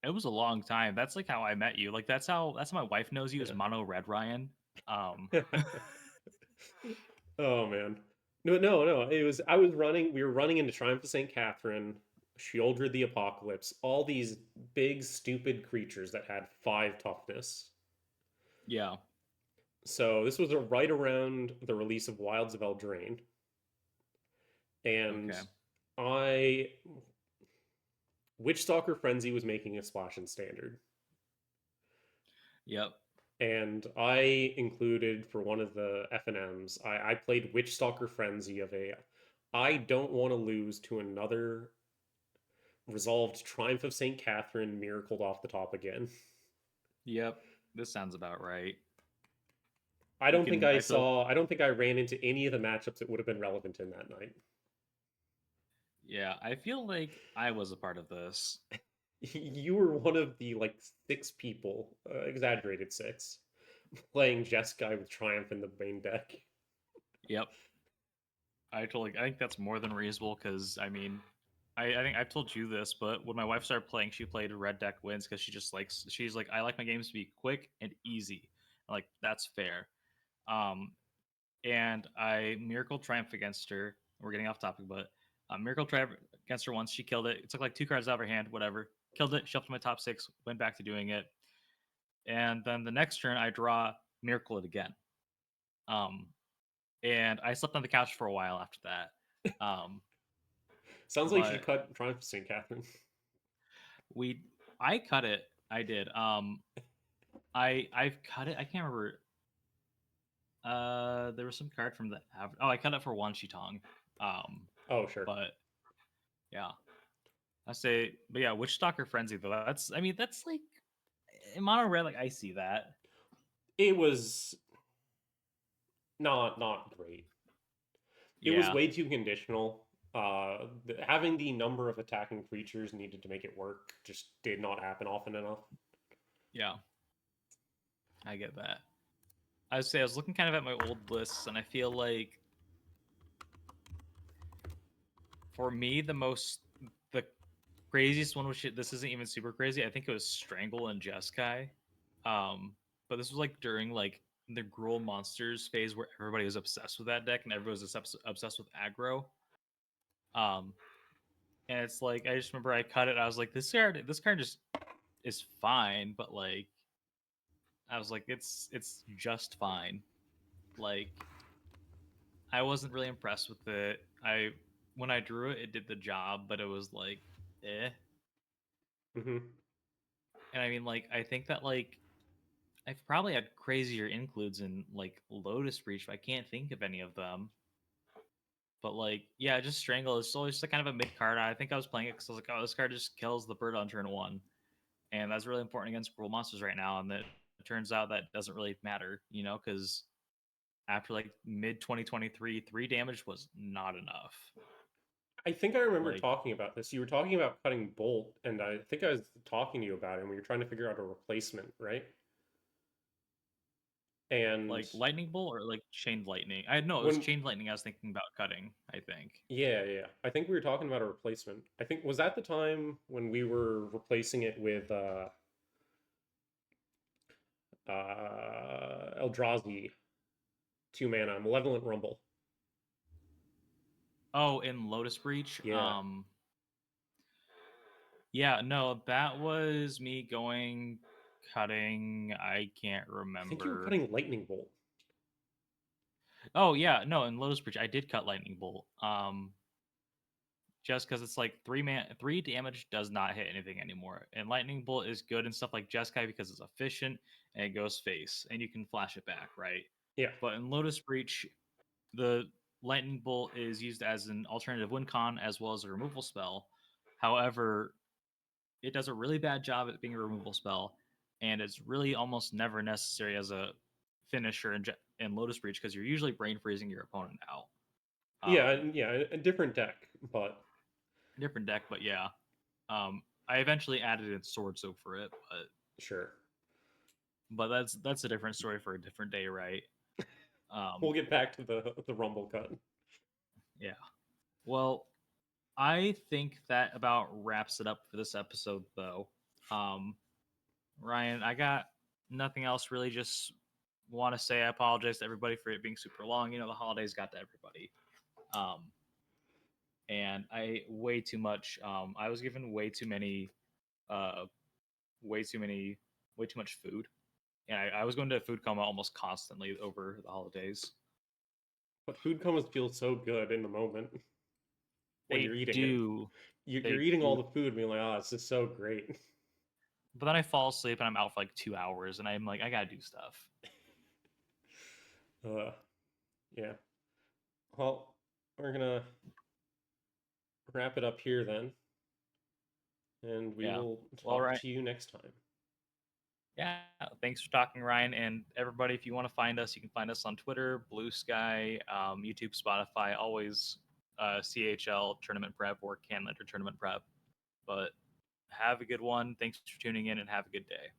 it was a long time. That's like how I met you. Like that's how my wife knows you is mono red Ryan. Um Yeah. Oh man. No, no, no. It was I was running. We were running into Triumph of St. Catherine, Shieldred the Apocalypse, all these big stupid creatures that had 5 toughness. yeah. So this was right around the release of Wilds of Eldraine, and Okay. I Witchstalker Frenzy was making a splash in standard, Yep. and I included for one of the FNMs. I played Witchstalker Frenzy of a. I don't want to lose to another resolved Triumph of St. Catherine miracled off the top again. Yep. This sounds about right. I You don't think can I I feel saw. I don't think I ran into any of the matchups that would have been relevant in that night. yeah, I feel like I was a part of this. You were one of the like 6 people, exaggerated 6, playing Jeskai with Triumph in the main deck. Yep. I think that's more than reasonable because I mean I think I've told you this, but when my wife started playing, she played red deck wins because she's like, I like my games to be quick and easy. I'm like, that's fair. Um and I Miracle Triumph against her. We're getting off topic, but Miracle Triumph against her once. She killed it. It took like 2 cards out of her hand, whatever. Killed it, shuffled my top 6, went back to doing it. And then the next turn, I draw Miracle it again. Um, and I slept on the couch for a while after that. Um, Sounds like you should but cut Triumph of St. Catherine. we, I cut it. I did. I've cut it. I can't remember. There was some card from the oh, I cut it for one Shitong. Um, Oh, sure. but yeah, I say, but yeah, Witch Stalker Frenzy though. That's I mean that's like in mono red. Like I see that. It was not great. It was Yeah, way too conditional. Having the number of attacking creatures needed to make it work just did not happen often enough. yeah, I get that. I would say I was looking kind of at my old lists, and I feel like for me the craziest one, which this isn't even super crazy. I think it was Strangle and Jeskai. Um, but this was like during like the Gruul Monsters phase where everybody was obsessed with that deck and everybody was obsessed with aggro. Um, and it's like I just remember I cut it. I was like, this card just is fine, but like I was like, it's just fine. Like I wasn't really impressed with it. I when I drew it, it did the job, but it was like, eh. Hmm. And I mean, like I think that like I've probably had crazier includes in like Lotus Breach, but I can't think of any of them. But like, yeah, just Strangle is always just a kind of a mid card. I think I was playing it because I was like, oh, this card just kills the bird on turn 1, and that's really important against cruel monsters right now. And that it turns out that doesn't really matter, you know, because after like mid 2023, 3 damage was not enough. I think I remember Like, talking about this. You were talking about cutting Bolt, and I think I was talking to you about it, and we were trying to figure out a replacement, right? And Like lightning bolt or like chained lightning? I know it was when chained lightning. I was thinking about cutting. I think. yeah, I think we were talking about a replacement. I think was that the time when we were replacing it with Eldrazi 2 mana Malevolent Rumble. Oh, in Lotus Breach. Yeah. Yeah, no, that was me going cutting. I can't I think you were remember. cutting Lightning Bolt. Oh yeah, no, in Lotus Breach I did cut lightning bolt. Just because it's like 3 damage does not hit anything anymore, and lightning bolt is good and stuff like Jeskai because it's efficient and it goes face and you can flash it back, right? Yeah. But in Lotus Breach, the lightning bolt is used as an alternative win con as well as a removal spell. However, it does a really bad job at being a removal spell, and it's really almost never necessary as a finisher in Lotus Breach because you're usually brain freezing your opponent out. Yeah, a different deck, but Different deck, but yeah. I eventually added in Sword Soak for it, sure. but that's a different story for a different day, right? Um, We'll get back to the Rumble cut. yeah. Well, I think that about wraps it up for this episode, though. Um, Ryan, I got nothing else really. Just want to say I apologize to everybody for it being super long. You know, the holidays got to everybody. Um, and I ate way too much. I was given uh, way too many, way too much food. And I was going to food coma almost constantly over the holidays. But food comas feel so good in the moment when you're They eating it. do. You're They eating all do. the food and being like, oh, this is so great. But then I fall asleep and I'm out for like 2 hours and I'm like, I gotta do stuff. Uh, yeah. Well, we're gonna wrap it up here then, and we Yeah. will Well, talk right. to you next time. Yeah. Thanks for talking, Ryan. And everybody, if you want to find us, you can find us on Twitter, Blue Sky, YouTube, Spotify, always CHL Tournament Prep or Canlander Tournament Prep. But have a good one. Thanks for tuning in and have a good day.